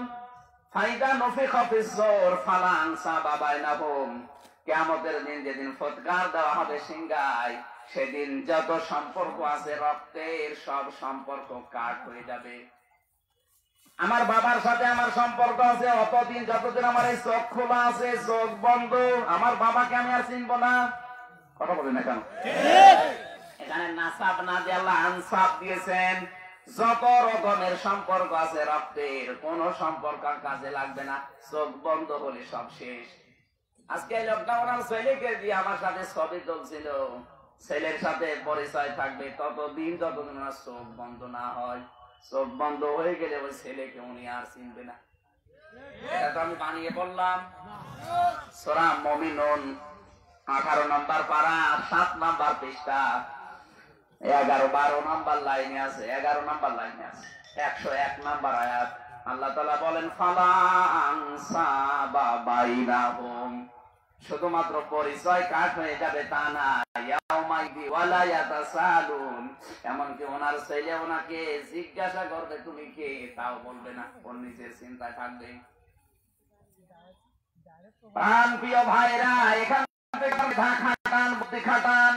ফাইদা নফিখা ফিস-সূর ফালাং সাবা বাইনাহুম। কিয়ামতের দিন যেদিন ফুৎকার দেওয়া হবে সিংহায়, সেদিন যত সম্পর্ক আছে রক্তের সব সম্পর্ক কাট হয়ে যাবে। আমার বাবার সাথে আমার সম্পর্ক আছে অতদিন যতদিন আমার এই চোখ খোলা আছে, চোখ বন্ধ, আমার বাবাকে আমি আর চিনবো না। কথা বলি না কেন? এখানে নাসাব না দিয়ে আল্লাহ আনসাব দিয়েছেন। যত রকমের সম্পর্ক আছে রক্তের, কোন সম্পর্ক কাজে লাগবে না, চোখ বন্ধ হলে সব শেষ। আজকে লকডাউন ছেলেকে দিয়ে আমার সাথে ছবি তুলছিল, ছেলের সাথে পরিচয় থাকবে ততদিন যতদিন না চোখ বন্ধ না হয়। চোখ বন্ধ হয়ে গেলে ওই ছেলেকে উনি আর চিনবে না। এটা তো আমি বানিয়ে বললাম। সূরা মুমিনুন 18 নম্বর পারা 7 নম্বর পৃষ্ঠা 11-12 নম্বর লাইনে আছে, 11 নম্বর লাইনে আছে, 101 নম্বর আয়াত। আল্লাহ তাআলা বলেন ফালা আনসাবা বাইনাহুম, শুধুমাত্র পরিচয় কাট হয়ে যাবে তা না, ইয়াউমাইদি ওয়ালা ইয়াতাসালুন, এমনকি ওনার ছেলে ওনাকে জিজ্ঞাসা করবে তুমি কে, তাও বলবে না, ওর নিজের চিন্তা থাকবে। প্রাণ প্রিয় ভাইরা, এখান থেকে মাথা খাটান, বুদ্ধি খাটান।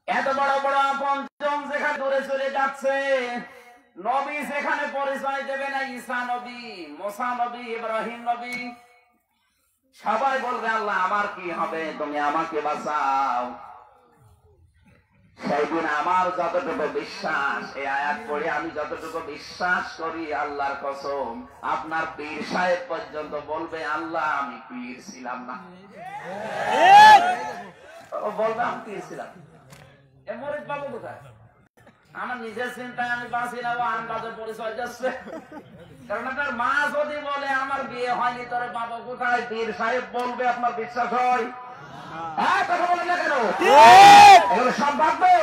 এত বড় বড় আপনজন যেখানে দূরে চলে যাচ্ছে, নবী সেখানে পরিচয় দেবে না, ঈসা নবী, মুসা নবী, ইব্রাহিম নবী, সবাই বলবে আল্লাহ আমার কি হবে, তুমি আমাকে বাঁচাও। সেইদিন আমার যতটুকু বিশ্বাস, এই আয়াত পড়ে আমি যতটুকু বিশ্বাস করি, আল্লাহর কসম, আপনার পীর সাহেব পর্যন্ত বলবে আল্লাহ আমি পীর ছিলাম না। ও বলবে আমি পীর ছিলাম। এ মরিদ বাবু কোথায়? আমার নিজের চিন্তায় আমি বাঁচি না, ও আন্দাজে পরিচয় যাচ্ছে। কারণ আপনার মা যদি বলে আমার বিয়ে হয়নি, তোরে বাবা কোথায়, পীর সাহেব বলবে আপনার বিশ্বাস হয়? হ্যাঁ, কথা বলেন না কেন? এগুলো সব ভাববে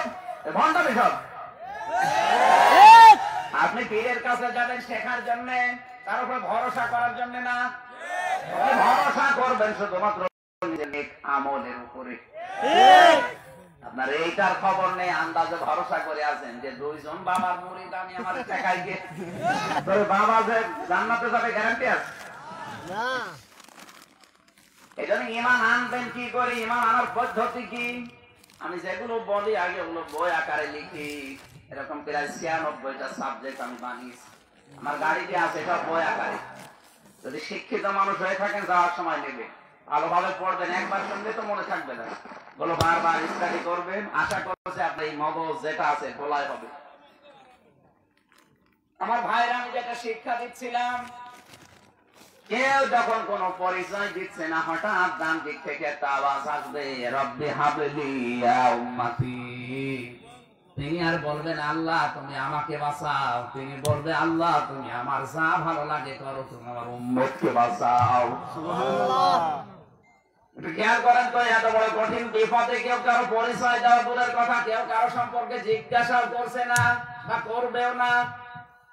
ভণ্ডামি সব। আপনি পীরের কাছে যাবেন শেখার জন্য, তার উপরে ভরসা করার জন্য না। ভরসা করবেন শুধুমাত্র নিজের নেক আমলের উপরে। আপনার এইটার খবর নেই, আন্দাজে ভরসা করে আছেন যে 2 জন বাবার মুরিদ আমি আমার শেখাই গিয়ে, তোর বাবা যে জান্নাতে যাবে গ্যারান্টি আছে না। এই জন্য ঈমান আনবেন কি করে, ঈমান আনার পদ্ধতি কি, আমি যেগুলো বলি আগে ওগুলো বই আকারে লিখি। এরকম প্রায় 96টা সাবজেক্ট আমি বানিয়েছি, আমার গাড়িতে আছে, এটা বই আকারে। যদি শিক্ষিত মানুষ হয়ে থাকেন যাওয়ার সময় নেবে, ভালোভাবে পড়বেন, একবার শুনলে তো মনে থাকবে না, বলো বারবার স্টাডি করবেন, আশা করছে আপনার এই মগজ যেটা আছে খোলাই হবে। আমার ভাইরা, আমি যেটা শিক্ষা দিচ্ছিলাম, কেউ যখন কোন পরিচয় দিচ্ছে না, হঠাৎ ডান দিক থেকে একটা আওয়াজ আসবে, রব্বি হাবলি ইয়া উম্মতি। তিনি আর বলবেন আল্লাহ তুমি আমাকে বাঁচাও, তিনি বলবে আল্লাহ তুমি আমার যা ভালো লাগে করো, তুমি আমার উম্মতকে বাঁচাও। সুবহানাল্লাহ। একটু খেয়াল করেন তো, এত বড় কঠিন বিপদে কেউ কারো পরিচয় দেওয়া দূরের কথা, কেউ কারো সম্পর্কে জিজ্ঞাসাও করছে না বা করবেও না।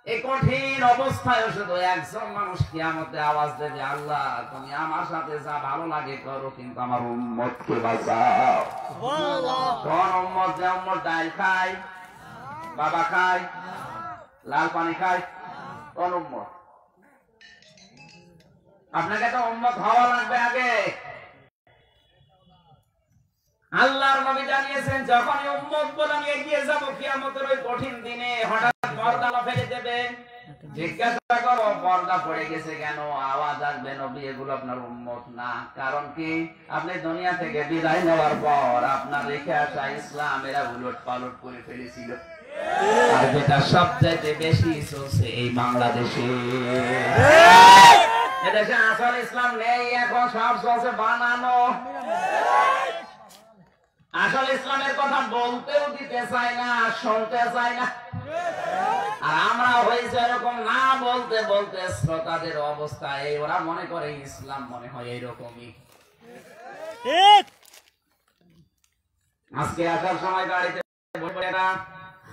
এই কঠিন অবস্থায় শুধু একজন মানুষ কিয়ামতে আওয়াজ দেবে আল্লাহ তুমি আমার সাথে যা ভালো লাগে করো, কিন্তু আমার উম্মতকে বাঁচাও। সুবহানাল্লাহ। কোন উম্মত? যে উম্মত ডাল খায়, বাবা খায়, লাল পানি খায়, কোন উম্মত? আপনাকে তো উম্মত হওয়া লাগবে আগে। আল্লাহর নবী জানিয়েছেন যখন উম্মত বলে আমি এগিয়ে যাব কিয়ামতের ওই কঠিন দিনে, হঠাৎ পর্দা ফেলে দেবে, জিজ্ঞাসা করো পর্দা পড়ে গেছে কেন, আওয়াজ আসবে নবী এগুলো আপনার উম্মত না। কারণ কি, আপনি দুনিয়া থেকে বিদায় নেওয়ার পর আপনার রেখে আসা ইসলাম এরা উলট পালট করে ফেলেছিল। আর যেটা সবচাইতে বেশি চলছে এই বাংলাদেশে, এদেশে আসল ইসলাম নেই, এখন সব চলছে বানানো। আসল ইসলামের কথা বলতেও দিতে চায় না, শুনতে চায় না। আর আমরা হয়েছে এরকম, না বলতে বলতে শ্রোতাদের অবস্থা এই, ওরা মনে করে ইসলাম মনে হয় এইরকমই। আজকে আসার সময় গাড়িতে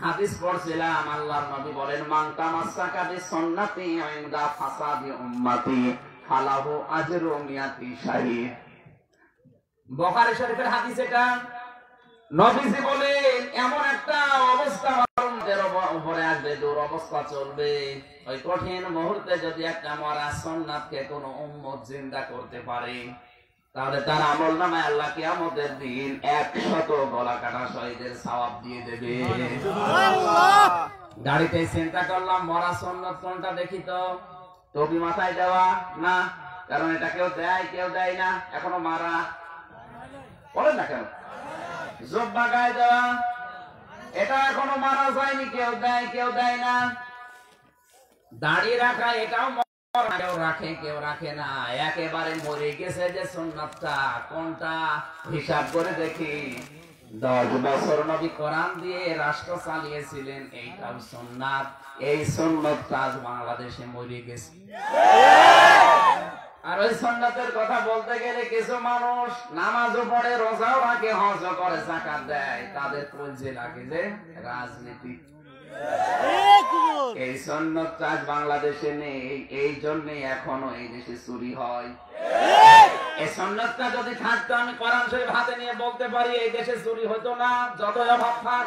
হাদিস পড়ছিলাম, আল্লাহর নবী বলেন, মান তামাসসাকা বিসুন্নতি ইনদা ফাসাদি উম্মতি ফালাহু আজরু মিয়াতি শাহীদ। বুখারী শরীফের হাদিস এটা। নবীজি বলেন, এমন একটা অবস্থা আমাদের উপরে আসবে, দুরবস্থা চলবে, ওই কঠিন মুহূর্তে যদি একটা মরা সুন্নাতকে কোন উম্মত জিন্দা করতে পারে, তাহলে তার আমল নামায় আল্লাহ কিয়ামতের দিন 100 গলা কাটা শহীদের সওয়াব দিয়ে দেবে। গাড়িতে চিন্তা করলাম মরা সুন্নাত কোনটা, দেখি তো। টুপি মাথায় দেওয়া না, কারণ এটা কেউ দেয় কেউ দেয় না, এখনো মারা। বলেন না কেন? জুব্বা গায়ে দেওয়া, এটা এখনো মারা যায়নি, কেউ দেয় কেউ দেয় না। দাড়ি রাখা, এটাও কেউ রাখে কেউ রাখে না, একেবারে মরে গেছে যে সুন্নাতটা কোনটা হিসাব করে দেখি। 10 বছর নবী কোরআন দিয়ে রাষ্ট্র চালিয়েছিলেন, এইটাও সুন্নাত। এই সুন্নাতটা আজ বাংলাদেশে মরে গেছে। আর ওই সুন্নাতের কথা বলতে গেলে কিছু মানুষ নামাজও পড়ে, রোজাও রাখে, হজও করে, যাকাত দেয়, তাদের কলজে লাগে যে রাজনীতি। এই সুন্নাত আজ বাংলাদেশে নেই, এই জন্যে এখনো এই দেশে চুরি হয়। এই সুন্নাতটা যদি থাকতো, আমি কোরআন শরীফ হাতে নিয়ে বলতে পারি, এই দেশে চুরি হতো না, যতই অভাব থাক।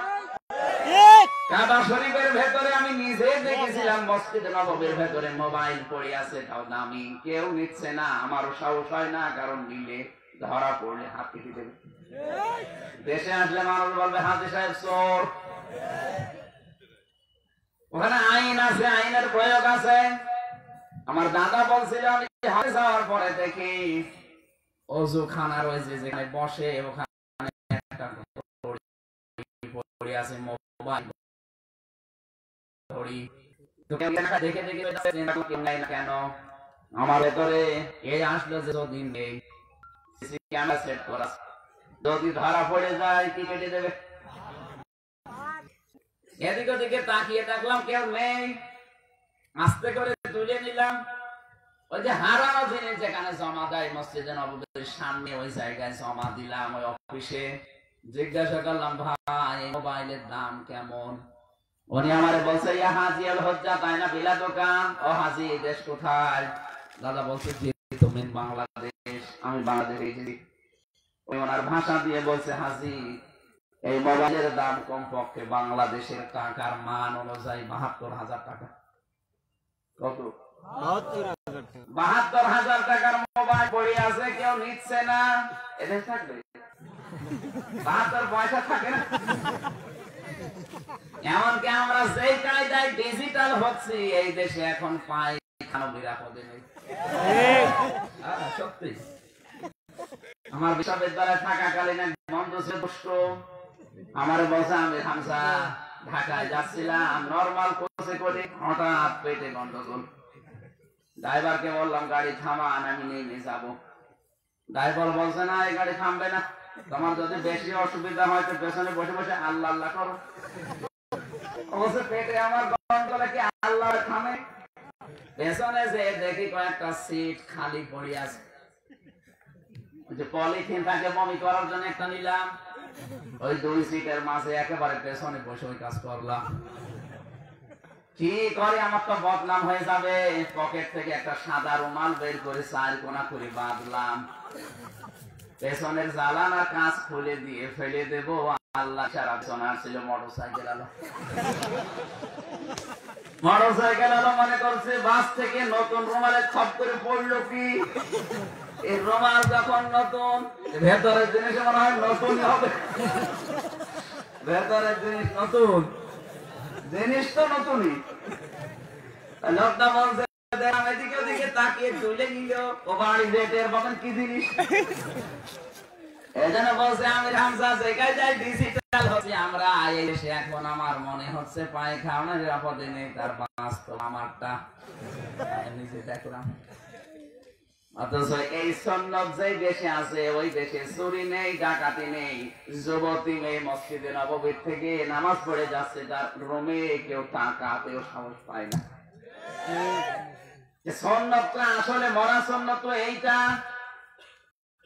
কাবা শরীফের ভেতরে আমি নিজে দেখেছিলাম, মসজিদে নববীর ভেতরে মোবাইল পড়ে আছে, তাও দামি, কেউ নিচ্ছে না, আমারও সাহস হয় না, কারণ নিলে ধরা পড়লে হাত কেটে দেবে। দেশে আসলে মানুষ বলবে হাজি সাহেব চোর। ওখানে আইন আছে, আইনের প্রয়োগ আছে। আমার দাদা বলছিল, আমি হাতে যাওয়ার পরে দেখি অজু খানা রয়েছে, যেখানে বসে ওখানে একটা পড়ে আছে মোবাইল ঘড়ি। দেখে দেখে কেন আমার ভেতরে এই আসলো যে দিন নেই, সিসি ক্যামেরা সেট করা, যদি ধরা পড়ে যায় কি কেটে দেবে। এদিক ওদিকে তাকিয়ে থাকলাম, কেউ নেই, আস্তে করে তুলে নিলাম। ওই যে হারানো জিনিস যেখানে জমা দেয় মসজিদে নববীর সামনে, ওই জায়গায় জমা দিলাম। ওই অফিসে জিজ্ঞাসা করলাম, ভাই মোবাইলের দাম কেমন? উনি আমারে বলছে, ইয়া হাজি আল হজ্জা তাই না বিলা দোকান। ও হাজি, দেশ কোথায়? দাদা বলছে, তুমি বাংলাদেশ। আমি বাংলাদেশে এসেছি। ওই ওনার ভাষা দিয়ে বলছে, হাজি এই মোবাইলের দাম কমপক্ষে বাংলাদেশের টাকার মান অনুযায়ী ৭২,০০০ টাকা। কত? ৭২,০০০ টাকার মোবাইল পড়ে আছে, কেউ নিচ্ছে না। এদের থাকবে ৭২ পয়সা থাকে না। এমনকি আমরা যেই কায়দায় ডিজিটাল হচ্ছি, এই দেশে এখন পাই খানো নিরাপদে নেই। সত্যি, আমার বিশ্ববিদ্যালয়ে থাকাকালীন এক বন্ধু ছিল দুষ্ট, আমার বলছে, আমি হামসা ঢাকায় যাচ্ছিলাম নরমাল কোর্সে করে, হঠাৎ পেটে গন্ডগোল। ড্রাইভারকে বললাম গাড়ি থামান, আমি নেমে যাব। ড্রাইভার বলছে, না এই গাড়ি থামবে না, তোমার যদি বেশি অসুবিধা হয় তো পেছনে বসে বসে আল্লাহ আল্লাহ করো। অবশ্য পেটে আমার গন্ডগোলে কি আল্লাহ থামে? পেছনে যে দেখি কয়েকটা সিট খালি পড়ে আছে, যে পলিথিন তাকে বমি করার জন্য একটা নিলাম, ওই 2 সিটের মাঝে একেবারে পেছনে বসে ওই কাজ করলাম। কি করে আমার তো বদনাম হয়ে যাবে। পকেট থেকে একটা সাদা রুমাল বের করে 4 কোনা করে বাঁধলাম, পেছনের জানালার কাঁচ খুলে দিয়ে ফেলে দেব। আল্লাহ সারা সোনার ছিল মোটরসাইকেল আলো। মোটরসাইকেল আলো মনে করছে বাস থেকে নতুন রুমালে খপ করে পড়লো কি। এই রুমাল যখন নতুন, ভেতরের জিনিস মনে হয় নতুন হবে। ভেতরের জিনিস নতুন, জিনিস তো নতুনই। লোকটা বলছে, এদিকে ওদিকে তাকিয়ে তুলে নিল, ও বাড়ি রেটের বলেন কি জিনিস। এজন্য বলছে, আমি হামসা জায়গায় যাই ডিজিটাল হচ্ছে আমরা। এই দেশে এখন আমার মনে হচ্ছে পায়ে খাওয়া নিরাপদে নেই, তার বাস্তব আমারটা নিজে দেখলাম। অথচ এই সুন্নাত যেই দেশে আছে, ওই দেশে চুরি নেই, ডাকাতি নেই। যুবতী মেয়ে মসজিদে নববীর থেকে নামাজ পড়ে যাচ্ছে, তার রুমে কেউ টাকাতেও সাহস পায় না। সুন্নাতটা আসলে মরা সুন্নাত এইটা।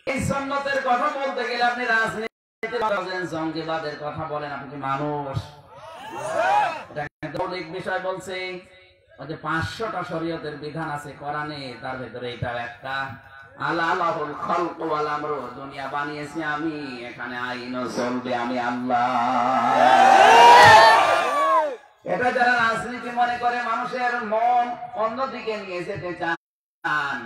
এই সুন্নাতের কথা বলতে গেলে আপনি রাজনীতি, জঙ্গিবাদের কথা বলেন, আপনি কি মানুষ? মৌলিক বিষয় বলছে যে 500টা শরীয়তের বিধান আছে কোরআনে, তার ভিতরে এটাও একটা। আল্লাহুল খালকু ওয়াল আমরু, দুনিয়া বানিয়েছি আমি, এখানে আইনও চলবে আমি আল্লাহ। এটা যারা রাজনীতি মনে করে মানুষের মন অন্যদিকে নিয়ে যেতে চান,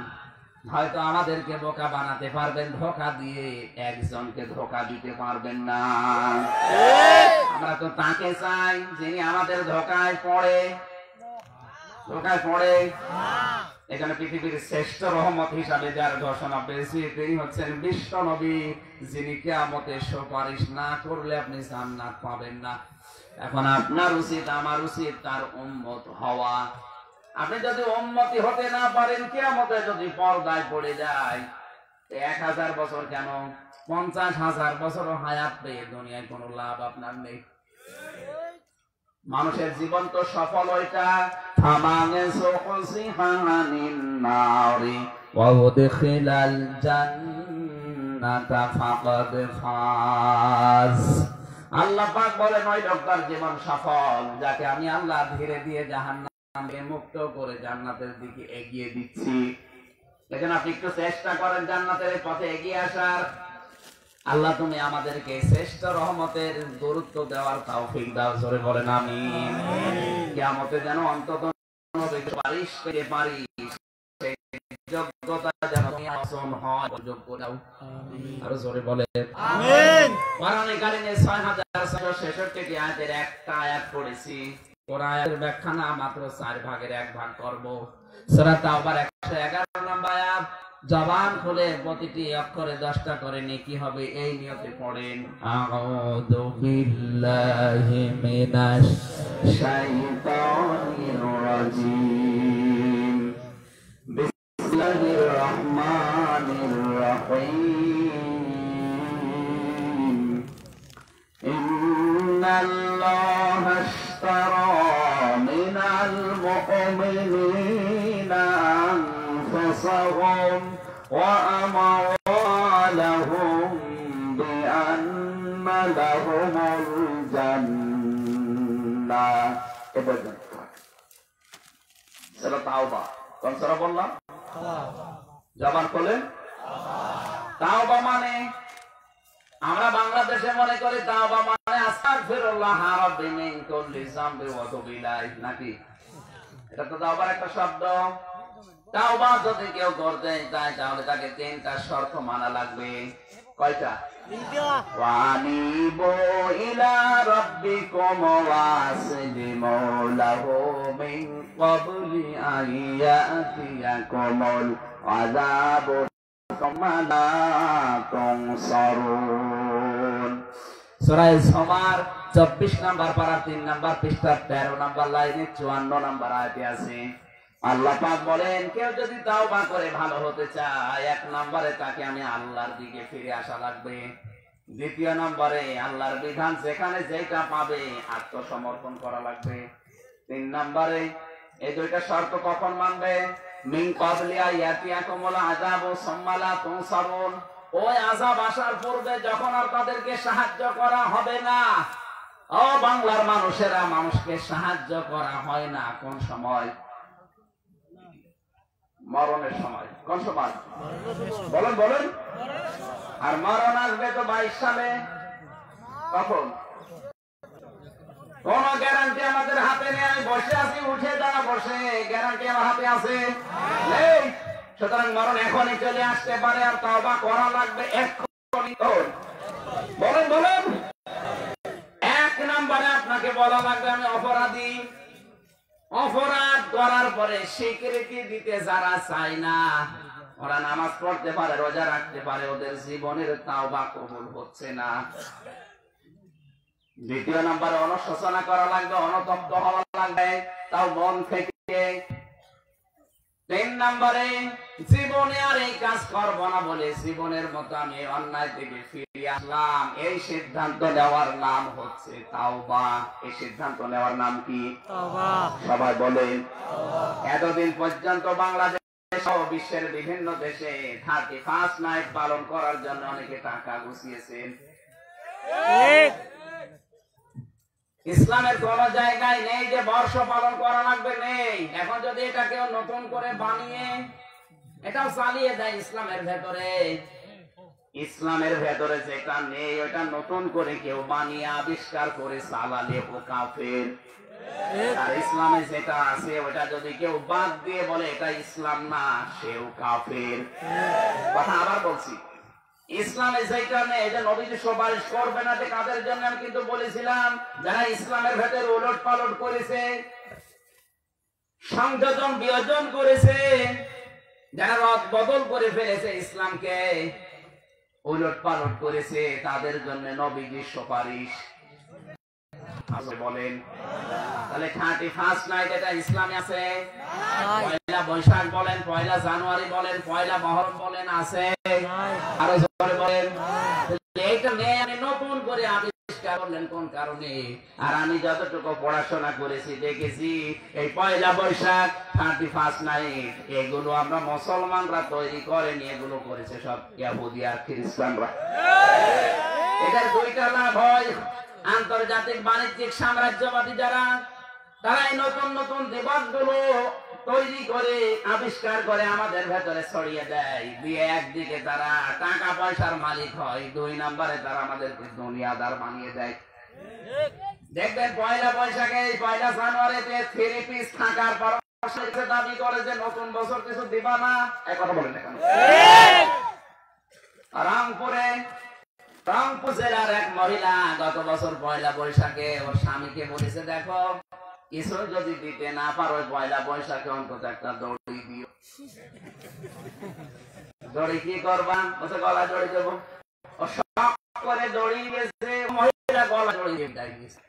হয়তো আমাদেরকে বোকা বানাতে পারবেন, ধোঁকা দিয়ে একজনকে ধোঁকা দিতে পারবেন না। আমরা তো তাকে চাই যিনি আমাদের ধোঁকায় পড়ে। এখানে পৃথিবীর শ্রেষ্ঠ রহমত হিসাবে যার ঘোষণা পেয়েছি তিনি হচ্ছেন বিশ্ব নবী, যিনি কিয়ামতে সুপারিশ না করলে আপনি জান্নাত পাবেন না। এখন আপনার উচিত, আমার উচিত তার উম্মত হওয়া। আপনি যদি উম্মতি হতে না পারেন, কিয়ামতে যদি পর্দায় পড়ে যায়, 1000 বছর কেন 50,000 বছরও হায়াত পেয়ে দুনিয়ায় কোনো লাভ আপনার নেই। মানুষের জীবন তো সফল ওইটা, থামাঙে সুখসিহানিন নারি ওয়া উদখিলাল জান্নাতা ফাকাদ ফাজ। আল্লাহ পাক বলেন ওই লোকটার জীবন সফল যাকে আমি আল্লাহ ধীরে ধীরে জাহান্নামে মুক্ত করে জান্নাতের দিকে এগিয়ে দিচ্ছি। এজন্য আপনি একটু চেষ্টা করেন জান্নাতের পথে এগিয়ে আসার। আল্লাহ তুমি আমাদেরকে শ্রেষ্ঠ রহমতের গুরুত্ব দেওয়ার তৌফিক দাও, জোরে বলেন আমিন। কিয়ামতে যেন অন্তত সুপারিশ পেতে পারি, সেই যোগ্যতা যেন অর্জন হয়, যোগ্য দাও, আর জোরে বলেন আমিন। কোরআনে কারিমে 6666টি আয়াতের একটা আয়াত পড়েছি, কোরআনের ব্যাখ্যা না মাত্র 4 ভাগের 1 ভাগ করব। সূরা তাওবার 111 নম্বর আয়াত। জবান খুলে প্রতিটি অক্ষরে 10টা করে নেকি হবে, এই নিয়তে পড়েন। আউযু বিল্লাহি মিনাশ শাইতানির রাজিম, বিসমিল্লাহির রহমানির রহিম। ইন্নাল্লাহা আশতারা মিনাল মুমিনিনা আনফুসাহুম ওয়া আমওয়ালাহুম বিআন্না লাহুমুল জান্নাহ। এ পর্যন্ত সূরা তাওবা। কোন সূরা বললাম? জবান খুলে তাওবা মানে, আমরা বাংলাদেশে মনে করি তাওবা মানে আস্তাগফিরুল্লাহ রাব্বি মিন কুল্লি যামবি ওয়া তুবু ইলাইহি, নাকি? এটা তো তাওবার একটা শব্দ। তাওবা যদি কেউ করতে চায় তাহলে তাকে 3টা শর্ত মানা লাগবে। কয়টা? 3টা। ওয়ানিবু ইলা রাব্বিকুম ওয়াসলিমু লাহু মিন ক্বাবলি আইয়াতিয়াকুমুল আযাবু সুম্মা লা তুনসারুন। সূরা জুমার 24 নম্বর পারা 3 নম্বর পৃষ্ঠা 13 নম্বর লাইনে 54 নম্বর আয়াতে আছে। আল্লাহ পাক বলেন কেউ যদি তাওবা করে ভালো হতে চায়, 1 নম্বরে তাকে আমি আল্লাহর দিকে ফিরে আসা লাগবে। 2 নম্বরে আল্লাহর বিধান যেখানে যেটা পাবে আত্মসমর্পণ করা লাগবে। 3 নম্বরে এই 2টা শর্ত কখন মানবে? মিন ক্বাবলি আইয়াতিয়াকুমুল আযাবু সুম্মা লা তুনসারুন, ওই আযাব আসার পূর্বে যখন আর তাদেরকে সাহায্য করা হবে না। ও বাংলার মানুষেরা, মানুষকে সাহায্য করা হয় না কোন সময়? মরণের সময়। কোন সময়? বলেন বলেন। আর মরণ আসবে তো 22 সালে। কখন? কোন গ্যারান্টি আমাদের হাতে নেই। আমি বসে আছি, উঠে দাঁড়া বসে, গ্যারান্টি আমার হাতে আছে? নেই। সুতরাং মরণ এখনই চলে আসতে পারে, আর তাওবা করা লাগবে এখনই। বলেন বলেন। 1 নম্বরে আপনাকে বলা লাগবে আমি অপরাধী। অপরাধ করার পরে স্বীকৃতি দিতে যারা চায় না, ওরা নামাজ পড়তে পারে, রোজা রাখতে পারে, ওদের জীবনের তাওবা কবুল হচ্ছে না। 2 নম্বরে অনুশোচনা করা লাগবে, অনুতপ্ত হওয়া লাগবে, তাও মন থেকে। 3 নম্বরে জীবনে আর এই কাজ করব না বলে জীবনের মতো আমি অন্যায় থেকে ফিরে আসলাম, এই সিদ্ধান্ত নেওয়ার নাম হচ্ছে তাওবা। এই সিদ্ধান্ত নেওয়ার নাম কি? তাওবা। সবাই বলেন। এতদিন পর্যন্ত বাংলাদেশ সহ বিশ্বের বিভিন্ন দেশে 31 নাইট পালন করার জন্য অনেকে টাকা গুছিয়েছেন। ইসলামের কোন জায়গায় নেই যে বর্ষ পালন করা লাগবে, নেই। এখন যদি এটা কেউ নতুন করে বানিয়ে এটাও চালিয়ে দেয় ইসলামের ভেতরে, ইসলামের ভেতরে যেটা নেই ওটা নতুন করে কেউ বানিয়ে আবিষ্কার করে চালালে ও কাফের। আর ইসলামে যেটা আছে ওটা যদি কেউ বাদ দিয়ে বলে এটা ইসলাম না, সেও কাফের। কথা আবার বলছি, ইসলামে যেটা নেই এটা নবীজি সুপারিশ করবে না। কাদের জন্য আমি কিন্তু বলেছিলাম, যারা ইসলামের ভেতরে উলট পালট করেছে, সংযোজন বিয়োজন করেছে, যারা রদ বদল করে ফেলেছে, ইসলামকে উলট পালট করেছে, তাদের জন্য নবীজির সুপারিশ। বলেন তাহলে 31st নাইট এটা ইসলামে আছে? পয়লা বৈশাখ বলেন, পয়লা জানুয়ারি বলেন, পয়লা মহরম বলেন, আছে? আরো জোরে বলেন। এইটা নেই, আমি নতুন করে আবিষ্কার করলেন কোন কারণে? আর আমি যতটুকু পড়াশোনা করেছি দেখেছি এই পয়লা বৈশাখ, 31st নাইট এগুলো আমরা মুসলমানরা তৈরি করেনি, এগুলো করেছে সব ইহুদি আর খ্রিস্টানরা। এটার দুইটা লাভ হয়, আন্তর্জাতিক বাণিজ্যিক সাম্রাজ্যবাদী যারা, তারা এই নতুন নতুন দিবসগুলো তৈরি করে আবিষ্কার করে আমাদের ভেতরে ছড়িয়ে দেয়, দিয়ে একদিকে তারা টাকা পয়সার মালিক হয়, 2 নম্বরে তারা আমাদেরকে দুনিয়াদার বানিয়ে দেয়। দেখবেন পয়লা বৈশাখে, পয়লা জানুয়ারিতে 3 পিস থাকার পরামর্শ দাবি করে যে নতুন বছর কিছু দিবা না। এক কথা বলেন না কেন? রংপুর জেলার এক মহিলা গত বছর পয়লা বৈশাখে ওর স্বামীকে বলেছে, দেখো কিছু যদি দিতে না পারো পয়লা বৈশাখে অন্তত একটা দড়ি দিও। দড়ি কি করবা? বলছে গলা দড়ি দেবো। ও শখ করে দড়ি দিয়েছে, মহিলা গলা দড়ি দিয়ে দিয়েছে।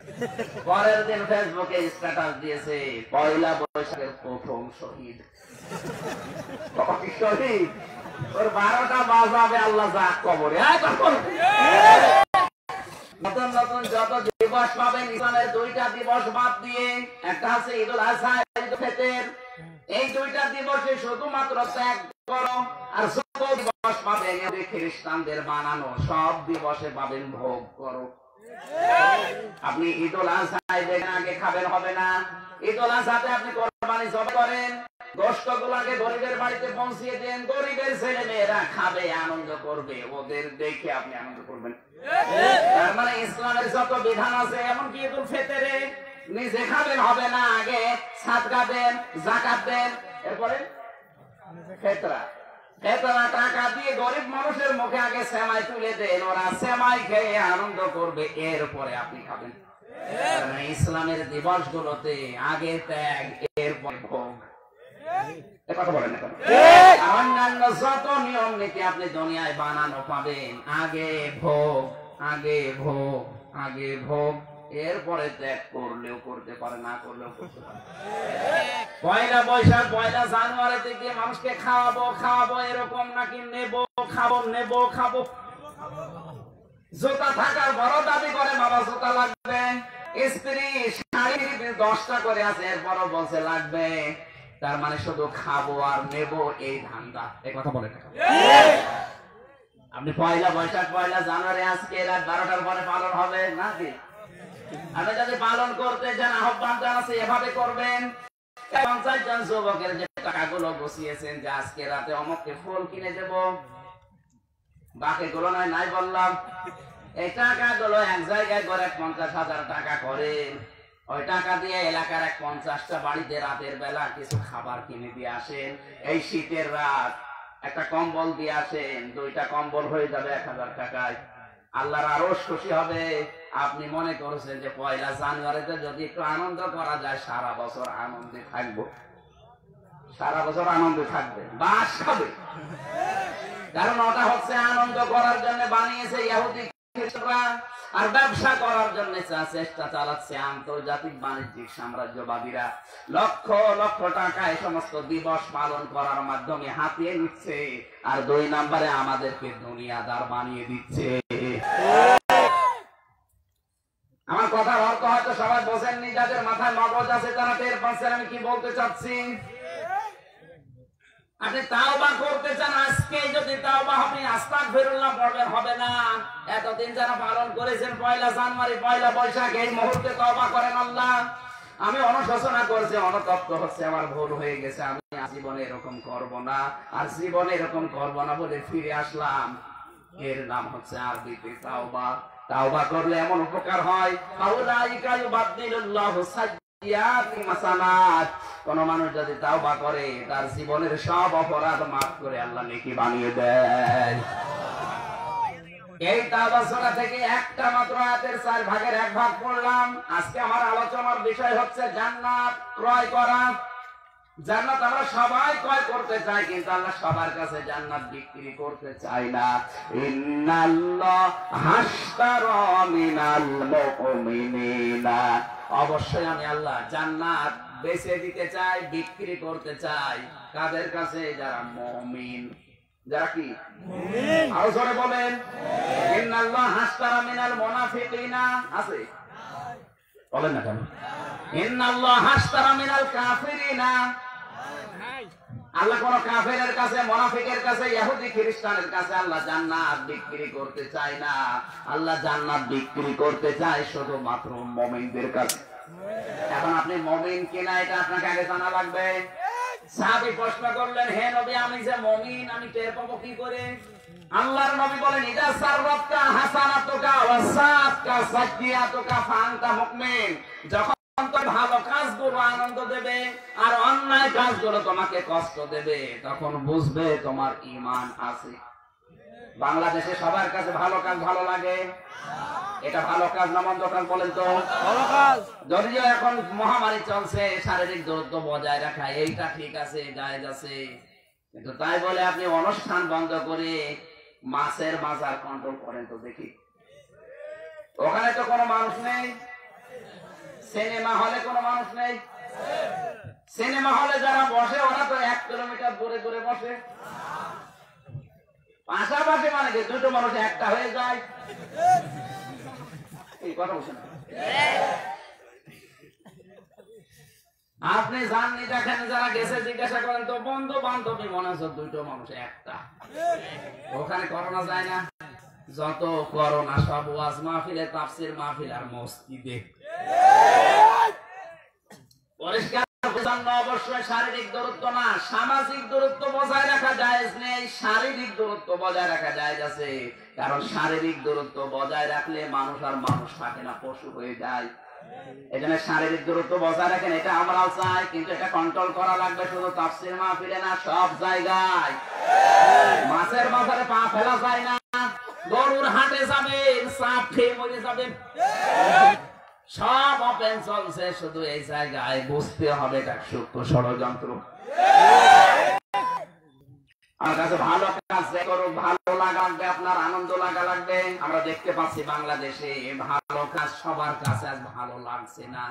পরের দিন ফেসবুকে স্ট্যাটাস দিয়েছে, পয়লা বৈশাখের প্রথম শহীদ। শহীদ ওর 12টা বাজাবে আল্লাহ যাক কবরে। নতুন নতুন যত দিবস পাবেন ইসলামের 2টা দিবস বাদ দিয়ে, একটা আছে ঈদুল আজহা, ঈদুল ফিতর। এই 2টা দিবসে শুধুমাত্র ত্যাগ করো। আর যত দিবস পাবেন খ্রিস্টানদের বানানো সব দিবসে পাবেন ভোগ করো। আপনি ঈদুল আজহায় দেখেন আগে খাবেন হবে না, ঈদুল আজহাতে আপনি কোরবানি জবাই করেন, গোশতগুলোকে গরিবের বাড়িতে পৌঁছিয়ে দেন, গরিবের ছেলে মেয়েরা খাবে, আনন্দ করবে, ওদের দেখে আপনি আনন্দ করবেন। তার মানে ইসলামের যত বিধান আছে, এমনকি ঈদুল ফিতরে নিজে খাবেন হবে না, আগে সাদকা দেন, যাকাত দেন, এরপরে ফিতরা টাকা দিয়ে গরিব মানুষের মুখে আগে সেমাই তুলে দেন, ওরা সেমাই খেয়ে আনন্দ করবে, এরপরে আপনি খাবেন। ইসলামের দিবসগুলোতে আগে ত্যাগ, এরপরে ভোগ। অন্যান্য যত নিয়ম নীতি আপনি দুনিয়ায় বানানো পাবেন, আগে ভোগ, আগে ভোগ, আগে ভোগ, এরপরে ত্যাগ করলেও করতে পারে, না করলেও করতে পারে। পয়লা বৈশাখ, পয়লা জানুয়ারি থেকে মানুষকে খাওয়াবো খাওয়াবো এরকম নাকি, নেবো খাবো, নেবো খাবো। জুতা থাকার বড় দাবি করে, বাবা জুতা লাগবে। স্ত্রী শাড়ি 10টা করে আছে, এরপরও বলছে লাগবে। তার মানে শুধু খাবো আর নেবো, এই ধান্দা। এই কথা বলেন আপনি পয়লা বৈশাখ, পয়লা জানুয়ারি আজকে রাত 12টার পরে পালন হবে নাকি? আপনি যদি পালন করতে চান, আহ্বান জানাচ্ছি এভাবে করবেন। 50 জন যুবকের যে টাকাগুলো বসিয়েছেন যে আজকে রাতে অমুককে ফুল কিনে দেব, বাকিগুলো নয় নাই বললাম, এই টাকাগুলো এক জায়গায় করে 50,000 টাকা করেন। ওই টাকা দিয়ে এলাকার 50টা বাড়িতে রাতের বেলা কিছু খাবার কিনে দিয়ে আসেন। এই শীতের রাত একটা কম্বল দিয়ে আসেন, 2টা কম্বল হয়ে যাবে 1000 টাকায়। আল্লাহর আরশ খুশি হবে। আপনি মনে করছেন যে পয়লা জানুয়ারিতে যদি একটু আনন্দ করা যায়, সারা বছর আনন্দে থাকবো, সারা বছর আনন্দে থাকবে, বাস হবে। কারণ ওটা হচ্ছে আনন্দ করার জন্য বানিয়েছে ইহুদি খ্রিস্টানরা, আর ব্যবসা করার জন্য চেষ্টা চালাচ্ছে আন্তর্জাতিক বাণিজ্যিক সাম্রাজ্যবাদীরা। লক্ষ লক্ষ টাকা এই সমস্ত দিবস পালন করার মাধ্যমে হাতিয়ে নিচ্ছে, আর 2 নম্বরে আমাদেরকে দুনিয়াদার বানিয়ে দিচ্ছে। আমার কথার অর্থ হয়তো সবাই বোঝেননি, যাদের মাথায় মগজ আছে তারা টের পাচ্ছেন আমি কি বলতে চাচ্ছি। আপনি তাওবা করতে চান, আজকে যদি তাওবা আপনি আস্তাগফিরুল্লাহ পড়বেন হবে না। এতদিন যারা পালন করেছেন পয়লা জানুয়ারি, পয়লা বৈশাখ, এই মুহূর্তে তাওবা করেন। আল্লাহ, আমি অনুশোচনা করছি, অনুতপ্ত হচ্ছে, আমার ভুল হয়ে গেছে, আমি জীবনে এরকম করব না, আর জীবনে এরকম করব না বলে ফিরে আসলাম। এর নাম হচ্ছে আরবিতে তাওবা। তাওবা করলে এমন উপকার হয়, ফাউলাইকা ইউবাদদিলুল্লাহু সাইয়্যাতিহিম হাসানাত। কোন মানুষ যদি তাওবা করে তার জীবনের সব অপরাধ মাফ করে আল্লাহ নেকি বানিয়ে দেয়। এই তাওবা সূরা থেকে একটা মাত্র আয়াতের 4 ভাগের 1 ভাগ পড়লাম। আজকে আমার আলোচনার বিষয় হচ্ছে জান্নাত ক্রয় করা। জান্নাত আমরা সবাই ক্রয় করতে চাই, কিন্তু আল্লাহ সবার কাছে জান্নাত বিক্রি করতে চায় না। ইন্নাল্লাহা হাশতারা মিনাল মুমিনিনা, অবশ্যই আমি আল্লাহ জান্নাত বেচে দিতে চাই, বিক্রি করতে চাই। কাদের কাছে? যারা মুমিন। যারা কি মুমিন? আরো জোরে বলেন। ইন্নাল্লাহা হাশতারা মিনাল মুনাফিকিনা আছে? বলেন না কেন? ইন্নাল্লাহা হাশতারা মিনাল কাফিরিনা, আল্লাহ কোন কাফেরের কাছে, মুনাফিকের কাছে, ইহুদি খ্রিস্টানের কাছে আল্লাহ জান্নাত বিক্রি করতে চায় না। আল্লাহ জান্নাত বিক্রি করতে চায় শুধুমাত্র মুমিনদের কাছে। এখন আপনি মুমিন কিনা এটা আপনাকে আগে জানা লাগবে। সাহাবী প্রশ্ন করলেন, হে নবী, আমি যে মুমিন আমি টের পাবো কি করে? আল্লাহর নবী বলেন, ইদা সাররাতকা হাসানাতুকা ওয়া সাআতকা সাইয়্যাতুকা ফাআনতা মুমিন। যখন ভালো কাজগুলো আনন্দ দেবে আর অন্যায় কাজগুলো তোমাকে কষ্ট দেবে, তখন বুঝবে তোমার ঈমান আছে। বাংলাদেশে সবার কাছে ভালো কাজ ভালো লাগে। এটা ভালো কাজ না মন্দ কাজ? বলেন তো। ভালো কাজ। যদিও এখন মহামারী চলছে, শারীরিক দূরত্ব বজায় রাখা এইটা ঠিক আছে, জায়েজ আছে, কিন্তু তাই বলে আপনি অনুষ্ঠান বন্ধ করে মাছের বাজার কন্ট্রোল করেন তো দেখি। ওখানে তো কোনো মানুষ নেই। সিনেমা হলে কোনো মানুষ নেই। সিনেমা হলে যারা বসে ওরা তো 1 কিলোমিটার দূরে দূরে বসে। পাশাপাশি মানে কি দুটো মানুষ একটা হয়ে যায়? এই কথা বলছেন। আপনি জাননি, দেখেন যারা গেছে জিজ্ঞাসা করেন তো বন্ধু বান্ধবী মনে হচ্ছে দুটো মানুষ একটা। ওখানে করোনা যায় না? যত করোনা সব ওয়াজ মাহফিলে, তাফসীর মাহফিল আর মসজিদে। পরিষ্কার বোঝানো অবশ্যই শারীরিক দূরত্ব না, সামাজিক দূরত্ব বজায় রাখা জায়েজ নেই, শারীরিক দূরত্ব বজায় রাখা জায়েজ আছে। কারণ শারীরিক দূরত্ব বজায় রাখলে মানুষ আর মানুষ থাকে না, পশু হয়ে যায়। এজন্য শারীরিক দূরত্ব বজায় রাখেন, এটা আমরাও চাই, কিন্তু এটা কন্ট্রোল করা লাগবে শুধু তাফসীর মাহফিলে না, সব জায়গায়। মাছের বাজারে পা ফেলা যায় না, গরুর হাটে যাবেন সাপ খেয়ে মরে যাবেন, সব ওপেন চলছে, শুধু এই জায়গায় বুঝতে হবে এটা সূক্ষ্ম ষড়যন্ত্র। আমার কাছে ভালো কাজ করো, ভালো লাগা লাগবে, আপনার আনন্দ লাগা লাগবে। আমরা দেখতে পাচ্ছি বাংলাদেশে ভালো কাজ সবার কাছে আজ ভালো লাগছে না।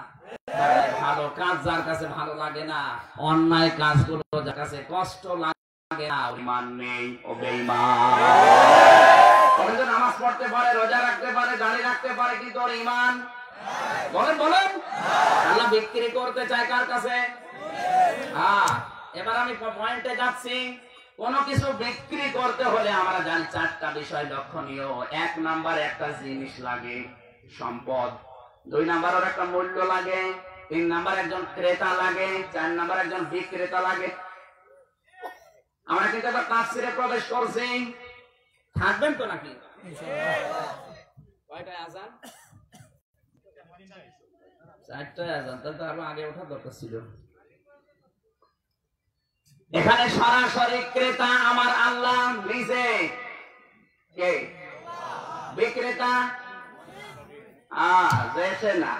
ভালো কাজ যার কাছে ভালো লাগে না, অন্যায় কাজগুলো যার কাছে কষ্ট লাগে না, ঈমান নেই, ও বেঈমান। নামাজ পড়তে পারে, রোজা রাখতে পারে, দাড়ি রাখতে পারে, কিন্তু ওর ঈমান বলেন বলেন আল্লাহ বিক্রি করতে চায় কার কাছে? হ্যাঁ, এবার আমি পয়েন্টে যাচ্ছি। কোন কিছু বিক্রি করতে হলে আমরা জানি 4টা বিষয় লক্ষণীয়। 1 নাম্বার একটা জিনিস লাগে, সম্পদ। 2 নাম্বার ওর একটা মূল্য লাগে। 3 নাম্বার একজন ক্রেতা লাগে। 4 নাম্বার একজন বিক্রেতা লাগে। আমরা কিন্তু এবার তাফসীরে প্রবেশ করছি, থাকবেন তো নাকি? কয়টায় আযান? 4টায় আযান, তাহলে তো আরো আগে ওঠা দরকার ছিল। এখানে সরাসরি ক্রেতা আমার আল্লাহ নিজে, কে বিক্রেতা? দেশে না।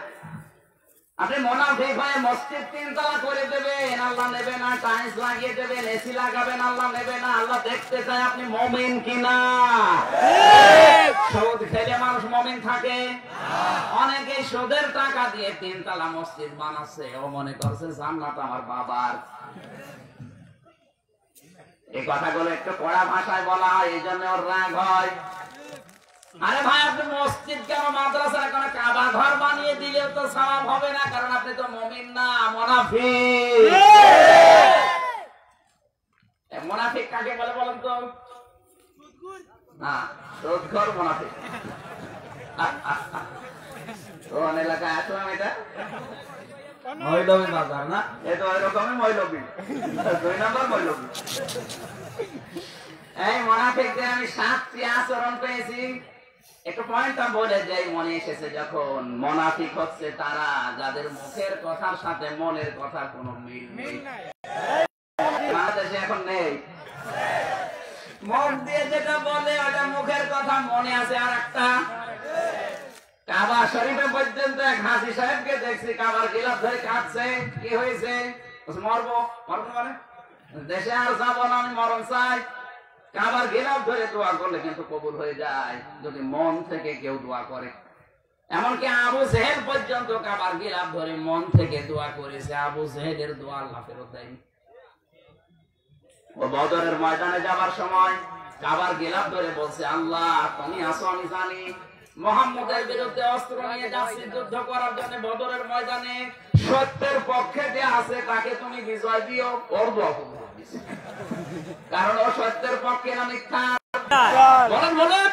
আপনি মুনাফিক হয়ে মসজিদ 3 তলা করে দেবেন, আল্লাহ নেবে না। টাইলস লাগিয়ে দেবেন, এসি লাগাবেন, আল্লাহ নেবে না। আল্লাহ দেখতে চায় আপনি মুমিন কিনা। সুদ খেলে মানুষ মুমিন থাকে? অনেকে সুদের টাকা দিয়ে 3 তলা মসজিদ বানাচ্ছে, ও মনে করছে জান্নাত আমার বাবার। এই কথাগুলো একটু কড়া ভাষায় বলা হয়, এই জন্য ওর রাগ হয়। আরে ভাই, আপনি মসজিদ কেন মাদ্রাসা কেন কাবা ঘর বানিয়ে দিলেও তো সওয়াব হবে না, কারণ আপনি তো মুমিন না, মুনাফিক। কাকে বলে বলেন তো? না, সুদখোর মুনাফিক। কোন এলাকায় আসলাম এটা? মৌলভী বাজার না? এটা ওইরকমই মৌলভী, 2 নম্বর মৌলভী। এই মুনাফিকদের আমি 7টি আচরণ পেয়েছি। একটু পয়েন্ট বলে যাই, মনে এসেছে যখন। মুনাফিক হচ্ছে তারা যাদের মুখের কথার সাথে মনের কথা কোনো মিল নেই। বাংলাদেশে এখন নেই। মুখ দিয়ে যেটা বলে ওটা মুখের কথা, মনে আছে আর একটা। কাবা শরীফে পর্যন্ত এক হাজী সাহেবকে দেখছি কাবার গিলাফ ধরে কাঁদছে। কি হয়েছে? মরবো। মরবো মানে দেশে আর যাবো না, আমি মরণ চাই। কাবার গিলাফ ধরে দোয়া করলে কিন্তু কবুল হয়ে যায় যদি মন থেকে কেউ দোয়া করে। এমনকি আবু জেহেল পর্যন্ত কাবার গিলাফ ধরে মন থেকে দোয়া করেছে। আবু জেহেলের দোয়া আল্লাহ ফেরত দেয়নি। ও বদরের ময়দানে যাবার সময় কাবার গিলাফ ধরে বলছে, আল্লাহ তুমি আসো, আমি জানি মুহাম্মদের বিরুদ্ধে অস্ত্র নিয়ে যাচ্ছি যুদ্ধ করার জন্য বদরের ময়দানে। সত্যের পক্ষে যে আছে তাকে তুমি বিজয় দিও। ওর দোয়া কবুল হয়েছে, কারণ ও সত্যের পক্ষে না মিথ্যা? বলেন বলেন।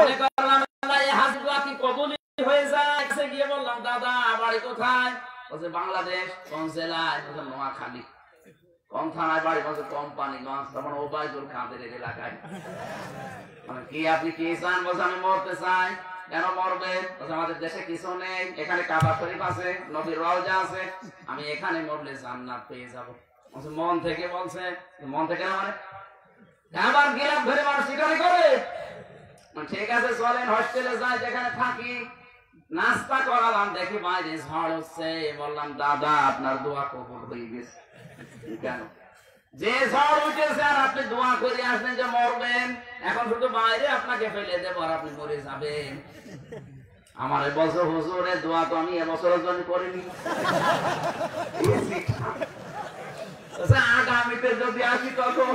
মনে করলাম এই হাজী দোয়া কি কবুল হয়ে যায়? গিয়ে বললাম, দাদা বাড়ি কোথায়? বলছে বাংলাদেশ। কোন জেলায়? বলছে নোয়াখালী। কোন থানায় বাড়ি? বলছে কোম্পানিগঞ্জ। তখন ওবায়দুল কাদের এলাকায়। মানে কি আপনি কি চান? বলছে আমি মরতে চাই। কেন মরবেন? বলছে আমাদের দেশে কিছু নেই, এখানে কাবা শরীফ আছে, নবীর রওজা আছে, আমি এখানে মরলে জান্নাত পেয়ে যাব। বলছে মন থেকে? বলছে মন থেকে না মানে কাবার গিলাফ ধরে মানুষ শিকারি করে। ঠিক আছে চলেন হস্টেলে যাই, যেখানে থাকি। নাস্তা করালাম, দেখি বাইরে ঝড় হচ্ছে। বললাম দাদা আপনার দোয়া কবুল হয়ে গেছে। কেন? যে ঝড় উঠেছে আর আপনি দোয়া করে আসলেন যে মরবেন, এখন শুধু বাইরে আপনাকে ফেলে দেবো আর আপনি মরে যাবেন। আমার এবছর হুজুরের দোয়া তো আমি এবছরের জন্য করিনি, আগামীতে যদি আসি তখন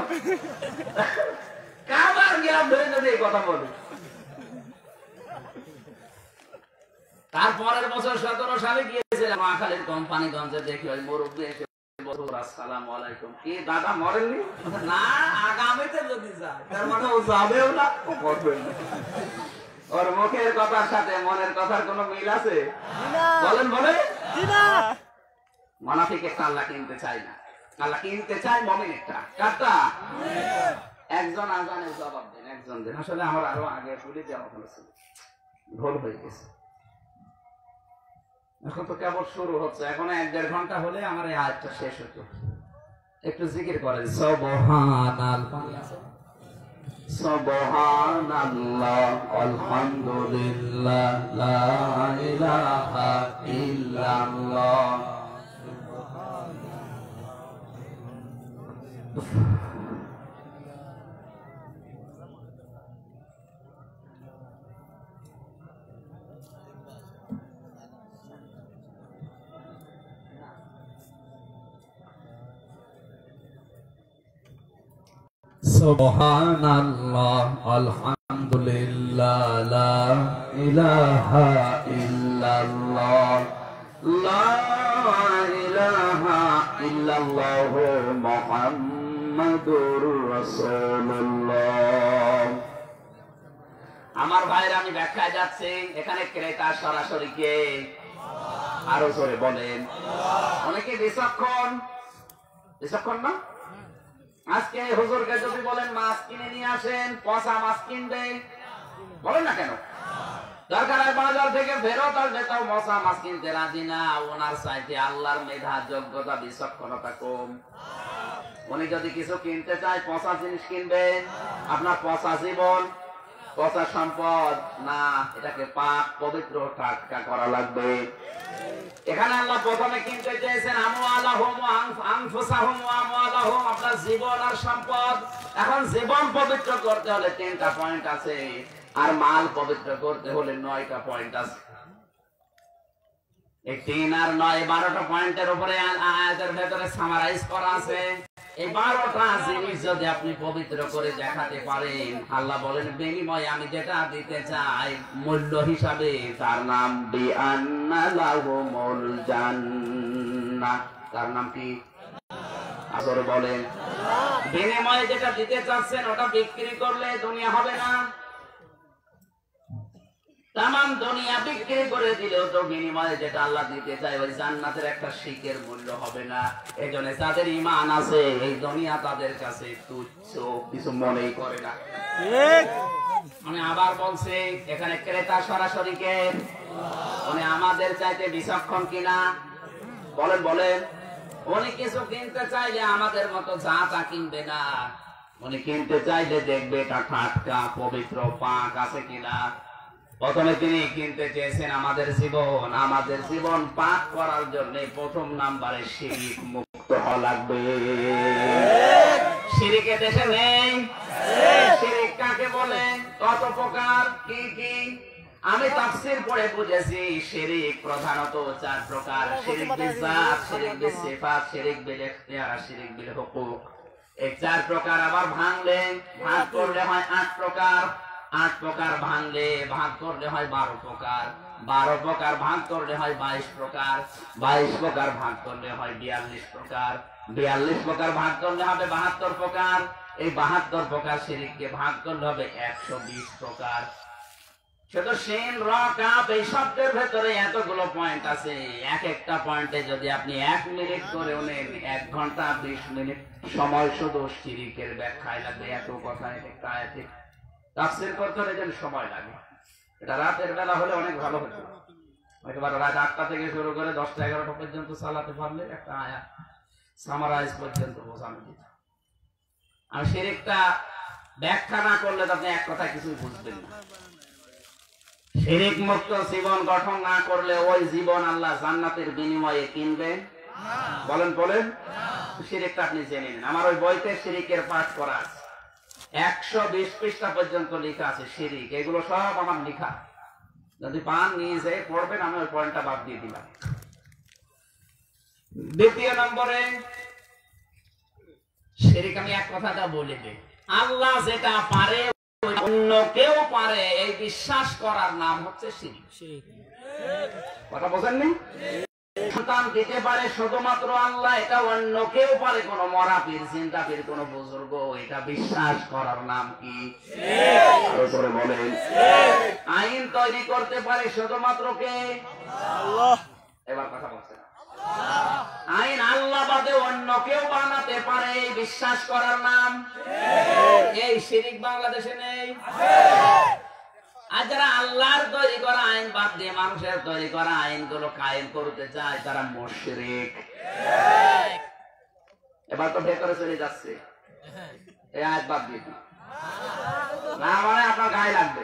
কাবার গিলাফ ধরে যদি এই কথা বলি। তারপরের বছর 17 সালে গিয়েছিলাম নোয়াখালীর কোম্পানিগঞ্জে। দেখি ওই মুরব্বী এসে আসসালামু আলাইকুম। কি দাদা মরেননি? না, আগামীতে যদি যায়। তার মানে ও যাবেও না, ও মরবেও না। ওর মুখের কথার সাথে মনের কথার কোনো মিল আছে? বলেন বলে। মুনাফিক একটা আল্লাহ কিনতে চায় না। আল্লাহ কিনতে চায় মুমিন একটা। কারটা? একজন আজানের জবাব দেন, একজন দেন। আসলে আমার আরো আগে ভুলে যাওয়া হয়েছিল, ভুল হয়ে গেছে। এখন তো কেবল শুরু হচ্ছে, এখন 1-1.5 ঘন্টা হলে আমার এই আয়াতটা শেষ হতো। একটু জিকির করেন সুবহানাল্লাহ, সুবহানাল্লাহ, আলহামদুলিল্লাহ, লা ইলাহা ইল্লাল্লাহ। সুবহানাল্লাহ, আলহামদুলিল্লাহ, লা ইলাহা ইল্লাল্লাহ, লা ইলাহা ইল্লাল্লাহ, মুহাম্মাদুর রাসূলুল্লাহ। আমার ভাইরা, আমি ব্যাখ্যায় যাচ্ছি। এখানে ক্রেতা সরাসরি কে? আরো জোরে বলেন। অনেকে বিচক্ষণ, বিচক্ষণ না? আজকে হুজুরকে যদি বলেন মাছ কিনে নিয়ে আসেন, পচা মাছ কিনবে, বলেন না কেন? দরকার হয় বাজার থেকে ফেরত আসবে, তাও পচা মাছ কিনতে রাজি না। ওনার চাইতে আল্লাহর মেধা, যোগ্যতা, বিচক্ষণতা কম। উনি যদি কিছু কিনতে চায়, পচা জিনিস কিনবেন। আপনার পচা জীবন, পচা সম্পদ না, এটাকে পাক পবিত্র টাটকা করা লাগবে। এখানে আল্লাহ প্রথমে কিনতে চেয়েছেন আমওয়ালাহুম ওয়া আনফুসাহুম ওয়া আমওয়ালাহুম, আপনার জীবন আর সম্পদ। এখন জীবন পবিত্র করতে হলে 3টা পয়েন্ট আছে, আর মাল পবিত্র করতে হলে 9টা পয়েন্ট আছে। এই 3 আর 9, 12টা পয়েন্টের উপরে আয়াতের ভেতরে সামারাইজ করা আছে। এই 12টা জিনিস যদি আপনি পবিত্র করে দেখাতে পারেন, আল্লাহ বলেন বিনিময়ে আমি যেটা দিতে চাই মূল্য হিসাবে, তার নাম বিআন্না লাহুমুল জান্নাহ। তার নাম কি? আসলে বলেন বিনিময়ে যেটা দিতে চাচ্ছেন ওটা বিক্রি করলে দুনিয়া হবে না। তামাম দুনিয়া বিক্রি করে দিলেও তো বিনিময়ে যেটা আল্লাহ দিতে চায় ওই জান্নাতের একটা শিকের মূল্য হবে না। এই জন্য যাদের ঈমান আছে এই দুনিয়া তাদের কাছে তুচ্ছ, কিছু মনেই করে না। আমি আবার বলছি, এখানে ক্রেতা সরাসরি কে? উনি আমাদের চাইতে বিচক্ষণ কিনা? বলেন বলেন। উনি কিছু কিনতে চাইলে আমাদের মতো যা তা কিনবে না। উনি কিনতে চাইলে দেখবে এটা টাটকা, পবিত্র, পাক আছে কিনা। প্রথমে তিনি কিনতে চেয়েছেন আমাদের জীবন। আমাদের জীবন পাক করার জন্য প্রথম নাম্বারে শিরক মুক্ত হওয়া লাগবে। শিরকে দেশে নেই। শিরক কাকে বলে, কত প্রকার, কি কি? আমি তাফসীর পড়ে বুঝেছি শিরক প্রধানত 4 প্রকার। শিরক বিল জাত, শিরক বিল সিফাত, শিরক বিল ইখতিয়ার, শিরক বিল হুকুক। এই 4 প্রকার আবার ভাঙলে ভাগ করলে হয় 8 প্রকার। 8 প্রকার ভাঙলে ভাগ করলে হয় 12 প্রকার। 12 প্রকার ভাগ করলে হয় 22 প্রকার। 22 প্রকার ভাগ করলে হয় 42 প্রকার। 42 প্রকার ভাগ করলে হবে 72 প্রকার। এই 72 প্রকার শিরককে ভাগ করলে হবে 120 প্রকার। শুধু শিন র কাফ এই শব্দের ভেতরে এতগুলো পয়েন্ট আছে। এক একটা পয়েন্টে যদি আপনি 1 মিনিট করে নেন, 1 ঘন্টা 20 মিনিট সময় শুধু শিরকের ব্যাখ্যায় লাগবে। এত কথা একটা আয়াতে তাফসীর করতে হলে যেন সময় লাগে। এটা রাতের বেলা হলে অনেক ভালো হতো। একেবারে রাত 8টা থেকে শুরু করে 10টা 11টা পর্যন্ত চালাতে পারলে একটা আয়াত সামারাইজ পর্যন্ত বোঝানো যেত। আর শিরকটা ব্যাখ্যা না করলে তো আপনি এক কথা কিছুই বুঝবেন না। শিরক মুক্ত জীবন গঠন না করলে ওই জীবন আল্লাহ জান্নাতের বিনিময়ে কিনবে? বলেন বলেন। শিরকটা আপনি জেনে নিন। আমার ওই বইতে শিরকের পাঠ করা আছে, 120 পৃষ্ঠা পর্যন্ত লেখা আছে শিরক। এগুলো সব আমার লেখা। যদি পান নিয়ে যেয়ে পড়বেন, আমি ওই পয়েন্টটা বাদ দিয়ে দিলাম। দ্বিতীয় নম্বরে শিরক, আমি এক কথাটা বলে দিই, আল্লাহ যেটা পারে অন্য কেউ পারে এই বিশ্বাস করার নাম হচ্ছে শিরক। কথা বোঝেননি? সন্তান দিতে পারে শুধুমাত্র আল্লাহ, এটা অন্য কেউ পারে, কোন মরা পীর, চিন্তা পীর, কোন বুজুর্গ, এটা বিশ্বাস করার নাম কি? বলেন। আইন তৈরি করতে পারে শুধুমাত্র কে? আল্লাহ। এবার কথা বলছেন, আইন আল্লাহ বাদে অন্য কেউ বানাতে পারে এই বিশ্বাস করার নাম এই শিরক। বাংলাদেশে নেই। আর যারা আল্লাহর তৈরি করা আইন বাদ দিয়ে মানুষের তৈরি করা আইনগুলো কায়েম করতে চায় তারা মুশরিক। এবার তো ভেতরে চলে যাচ্ছে, এই আয়াত বাদ দিয়ে না মানে আপনার গায়ে লাগবে।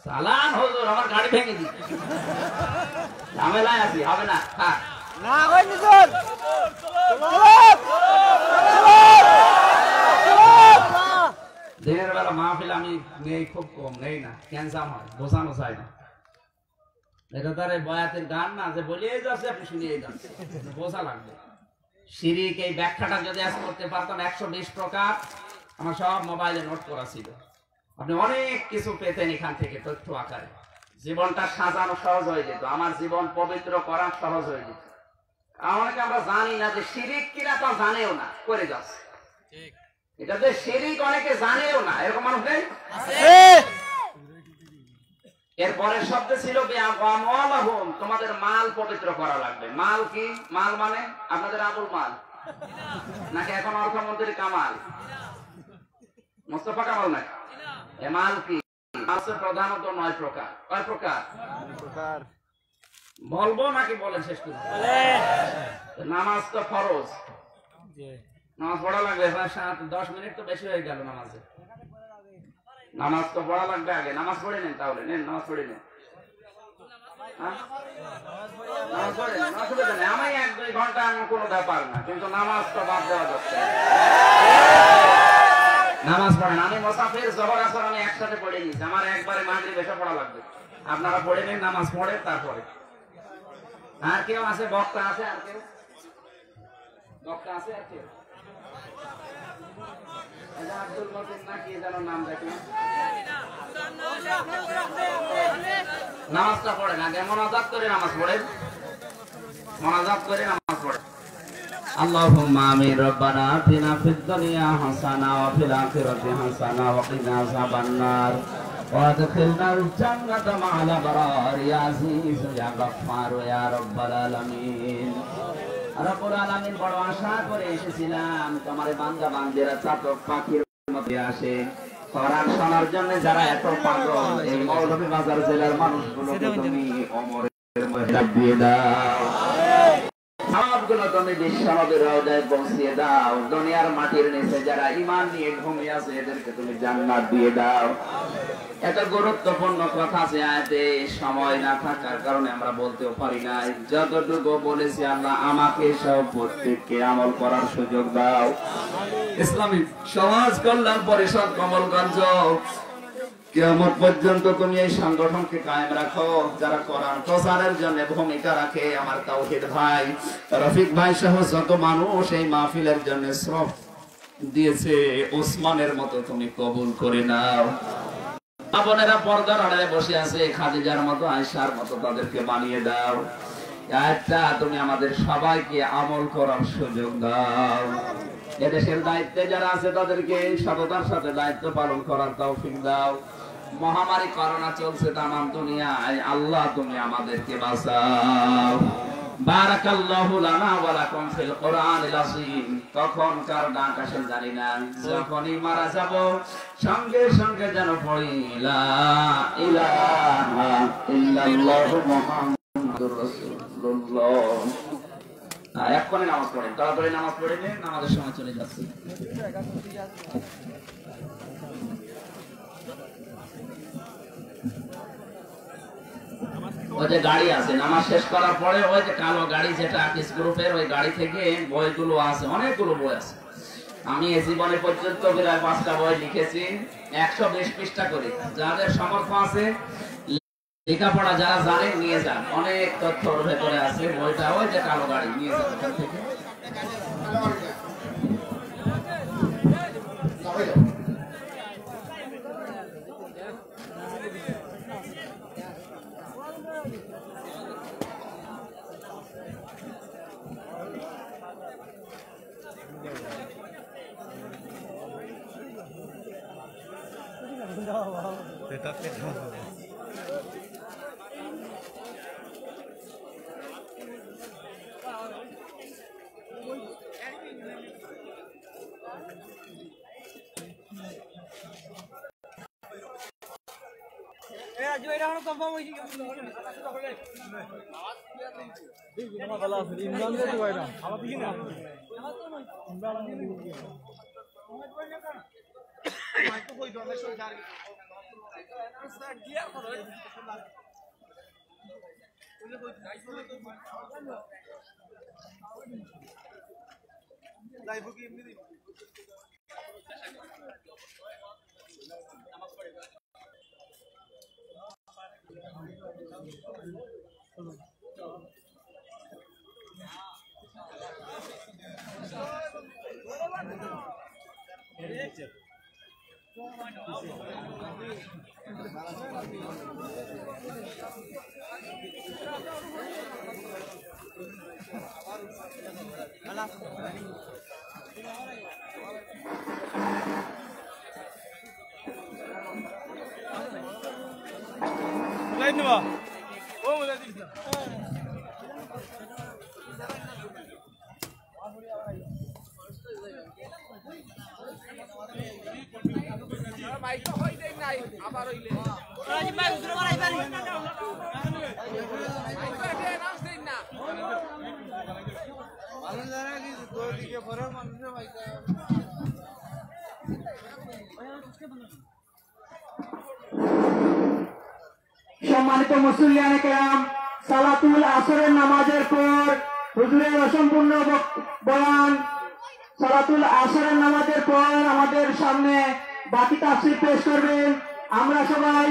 সালাম হুজুর, আমার গাড়ি ভেঙে দিচ্ছে, ঝামেলায় আছি, হবে না। দিনের বেলা মাহফিল আমি নেই, খুব কম নেই, না ক্যান্সার হয়, বোঝানো চাই না। এটা তার বয়াতের গান না যে বলিয়ে যাচ্ছে আপনি শুনিয়ে যাচ্ছে, বোঝা লাগবে। শিরক এই ব্যাখ্যাটা যদি আজ করতে পারতাম, 120 প্রকার আমার সব মোবাইলে নোট করা ছিল। আপনি অনেক কিছু পেতেন এখান থেকে তথ্য আকারে। জীবনটা সাজানো সহজ হয়ে যেত, আমার জীবন পবিত্র করা সহজ হয়ে যেত। অনেকে আমরা জানি না যে শিরক কিনা, তা জানেও না, করে যাচ্ছে। এটা যে শিরক অনেকে জানেও না, এরকম মানুষ নেই? এরপরের শব্দ ছিল তোমাদের মাল পবিত্র করা লাগবে। মাল কি? মাল মানে আপনাদের আবুল মাল নাকি এখন অর্থমন্ত্রী কামাল, মোস্তফা কামাল নাকি? এ মাল কি? প্রধানত 9 প্রকার। কয় প্রকার? বলবো নাকি বলেন শেষ করব? নামাজ তো ফরজ, নামাজ পড়া লাগবে। 10 মিনিট তো বেশি হয়ে গেল নামাজে। নামাজ তো পড়া লাগবে আগে। নামাজ পড়ে নেন, তাহলে নেন, নামাজ পড়ে নেন। আমি 1-2 ঘন্টা কোনো ব্যাপার না, কিন্তু নামাজ তো বাদ দেওয়া যাচ্ছে। নামাজ পড়েন। আমি মুসাফির, জোহর আসর আমি একসাথে পড়ে নিয়েছি। আমার একবারে মাগরিব এসে পড়া লাগবে। আপনারা পড়ে নেন, নামাজ পড়ে তারপরে। আর কেউ আছে? বক্তা আছে? আর কেউ বক্তা আছে? আর কেউ? আব্দুল মতিন না কি যেন নাম, দেখলাম। নামাজটা পড়েন আগে, মোনাজাত করে নামাজ পড়েন। মোনাজাত করে নামাজ পড়ে। اللهم آمين. ربنا آتنا في الدنيا حسنة وفي الآخرة حسنة وقنا عذاب النار وادخلنا الجنة مع الأبرار يا عزيز يا غفار يا رب العالمين. রব্বুল আলামিন, বড় আশা করে এসেছিলাম তোমার বান্দা বান্দিরা চাতক পাখির মধ্যে আসে কোরআন শোনার জন্য, যারা এত পাগল এই মৌলভীবাজার জেলার মানুষগুলোকে তুমি ওমরের মধ্যে দিয়ে দাও, সবগুলো তুমি বিশ্ব নবীর রওজায় পৌঁছিয়ে দাও। দুনিয়ার মাটির নিচে যারা ঈমান নিয়ে ঘুমিয়ে আছে এদেরকে তুমি জান্নাত দিয়ে দাও। এত গুরুত্বপূর্ণ কথা আছে আয়াতে, সময় না থাকার কারণে আমরা বলতেও পারি না। যতটুকু বলেছি আল্লাহ আমাকে সব প্রত্যেককে আমল করার সুযোগ দাও। ইসলামী সমাজ কল্যাণ পরিষদ কমলগঞ্জ কিয়ামত পর্যন্ত তুমি এই সংগঠনকে কায়েম রাখো। যারা কোরআন প্রচারের জন্য ভূমিকা রাখে, আমার তাওহীদ ভাই, রফিক ভাই সহ যত মানুষ এই মাহফিলের জন্য শ্রম দিয়েছে, ওসমানের মতো তুমি কবুল করে নাও। বোনেরা পর্দার আড়ালে বসে আছে, খাদিজার মতো, আয়েশার মতো তাদেরকে বানিয়ে দাও। আয়াতটা তুমি আমাদের সবাইকে আমল করার সুযোগ দাও। এদেশের দায়িত্বে যারা আছে তাদেরকে সততার সাথে দায়িত্ব পালন করার তৌফিক দাও। মহামারী করোনা চলছে তামাম দুনিয়ায়, আল্লাহ তুমি আমাদেরকে বাঁচাও। বারাকাল্লাহু লানা ওয়া লাকুম ফিল কোরআনিল আযীম। কখন কার ডাক আসে জানি না, যখনই মারা যাব সঙ্গে সঙ্গে যেন পড়ি লা ইলাহা ইল্লাল্লাহু মুহাম্মাদুর রাসূলুল্লাহ। এক্ষুনি নামাজ পড়েন, তাড়াতাড়ি নামাজ পড়ে নিন, আমাদের সময় চলে যাচ্ছে। ওই যে গাড়ি আছে, নামাজ শেষ করার পরে ওই যে কালো গাড়ি যেটা আকিস গ্রুপের, ওই গাড়ি থেকে বইগুলো আছে, অনেকগুলো বই আছে। আমি এই জীবনে পর্যন্ত প্রায় 5টা বই লিখেছি, 120 পৃষ্ঠা করে। যাদের সামর্থ্য আছে লেখাপড়া যারা জানেন নিয়ে যান, অনেক তথ্য ওর ভেতরে আছে। বইটা ওই যে কালো গাড়ি নিয়ে যান ওখান থেকে। সম্মানিত মুসল্লিয়ানে কেরাম, সালাতুল আসরের নামাজের পর হুজুরের অসম্পূর্ণ বয়ান, সালাতুল আসরের নামাজের পর আমাদের সামনে বাকি তাফসীর পেশ করবেন। আমরা সবাই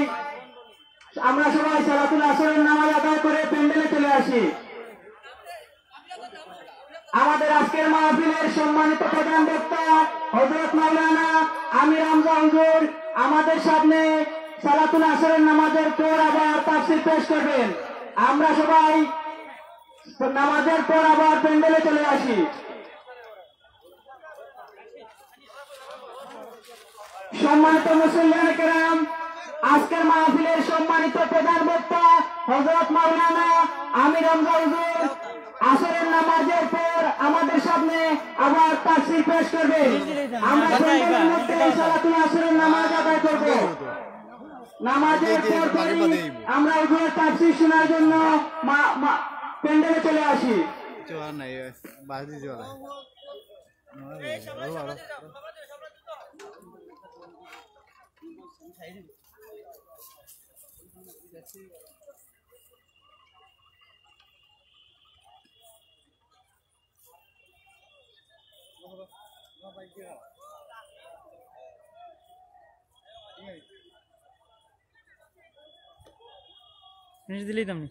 সালাতুল আসরের নামাজ আদায় করে প্যান্ডেলে চলে আসি। আমাদের আজকের মাহফিলের সম্মানিত প্রধান বক্তা হযরত মাওলানা আমির হামজা হুজুর আমাদের সামনে সালাতুল আসরের নামাজের পর আবার তাফসীর পেশ করবেন। আমরা সবাই তো নামাজের পর আবার প্যান্ডেলে চলে আসি। সম্মানিত মুসলিম কেরাম, আজকের মাহফিলের সম্মানিত প্রধান বক্তা হযরত মাওলানা আমির হামজা হুজুর আসরের নামাজের পর আমাদের সামনে আবার তাফসীর পেশ করবে। আমরা প্যান্ডেলের মধ্যে সালাতুল আসরের নামাজ আদায় করব। নামাজের পরপরই আমরা হুজুরের তাফসীর শোনার জন্য প্যান্ডেলে চলে আসি। দিলেই তেমনি